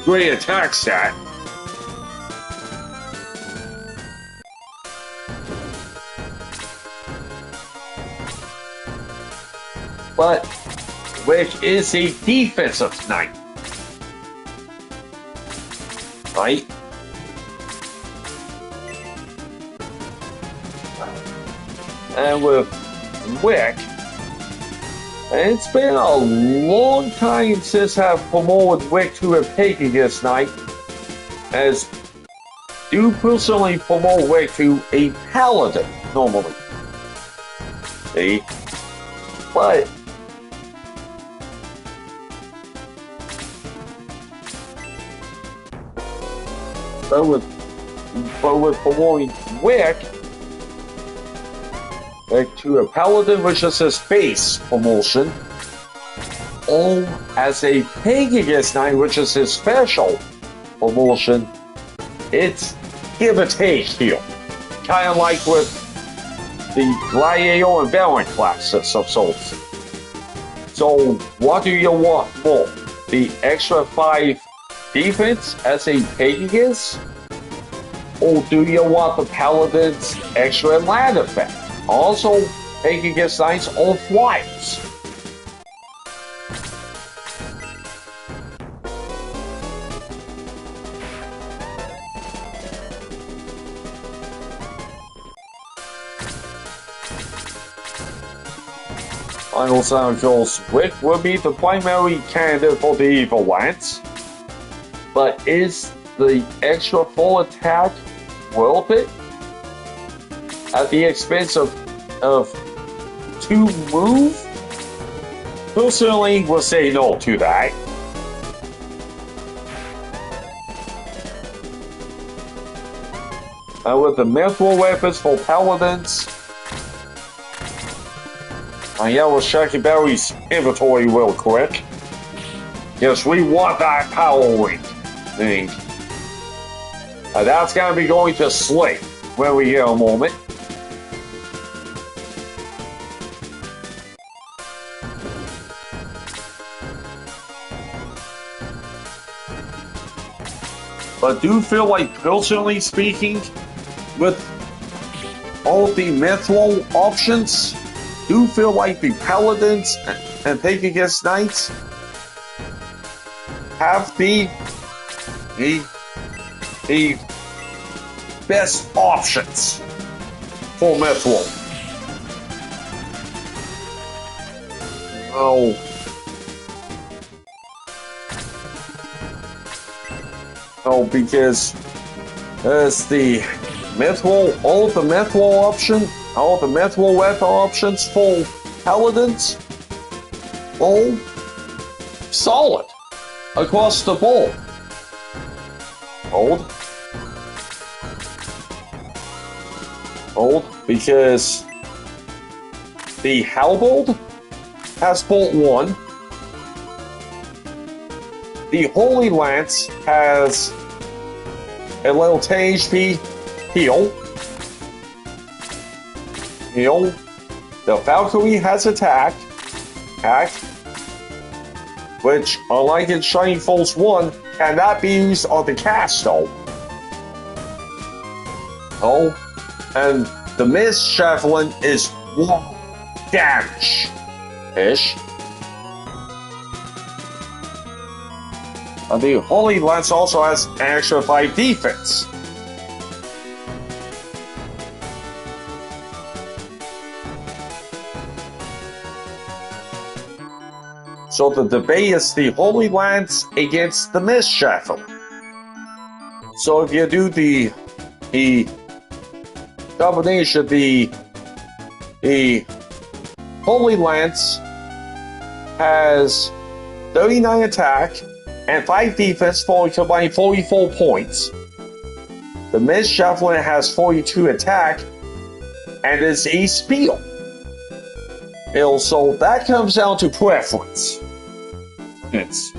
great attack stat. But which is a defensive knight. Right? And with Wick, it's been a long time since I've promoted Wick to a Pegasus Knight, as do personally promote Wick to a Paladin normally. See? But with promoting Wick to a Paladin, which is his base promotion, or as a Pegasus Knight, which is his special promotion, it's give or take here. Kind of like with the Gladiator and Baron classes of sorts. So, what do you want more? The extra 5 defense as a Pegasus? Or do you want the Paladin's extra land effect? Also, Pegasus Knights on flyers. Final sound goes, Wick will be the primary candidate for the Evil Lance. But is the extra full attack worth it? At the expense of 2 move? Personally, will say no to that. And with the mithril weapons for Paladins, yeah, we'll check Barry's inventory real quick. Yes, we want that power ring thing. That's gonna be going to Slate when we get a moment. But do feel like, personally speaking, with all the mithril options, do feel like the Paladins and Pegasus Knights have the best options for mithril. Oh. Oh, because there's the mithril, all the mithril weapon options for Paladins, all solid across the board. Old, because the Halberd has bolt 1. The Holy Lance has a little 10 HP heal. The Valkyrie has attack, which, unlike in Shining Force 1, cannot be used on the Casto. Oh, and the Mist Javelin is 1 damage-ish. And the Holy Lance also has an extra 5 defense. So the debate is the Holy Lance against the Mist Javelin. So if you do the combination, the Holy Lance has 39 attack and 5 defense for a combined 44 points. The Mist Javelin has 42 attack and is a spear. So that comes down to preference. It's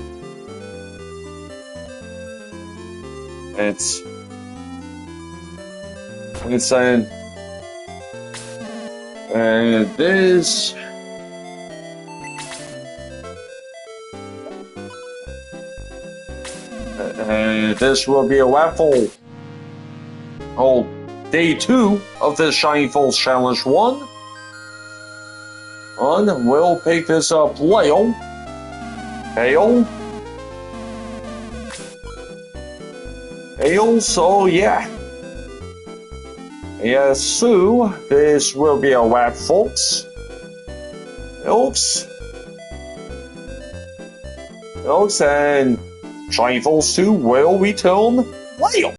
saying, and this, And this will be a raffle. Oh, day 2 of the Shiny Falls Challenge 1. And we'll pick this up Lale. Hale. Hale, so yeah. Yes, so this will be a raffle. Oops. Oops, and Shiny Falls 2 will return Lale.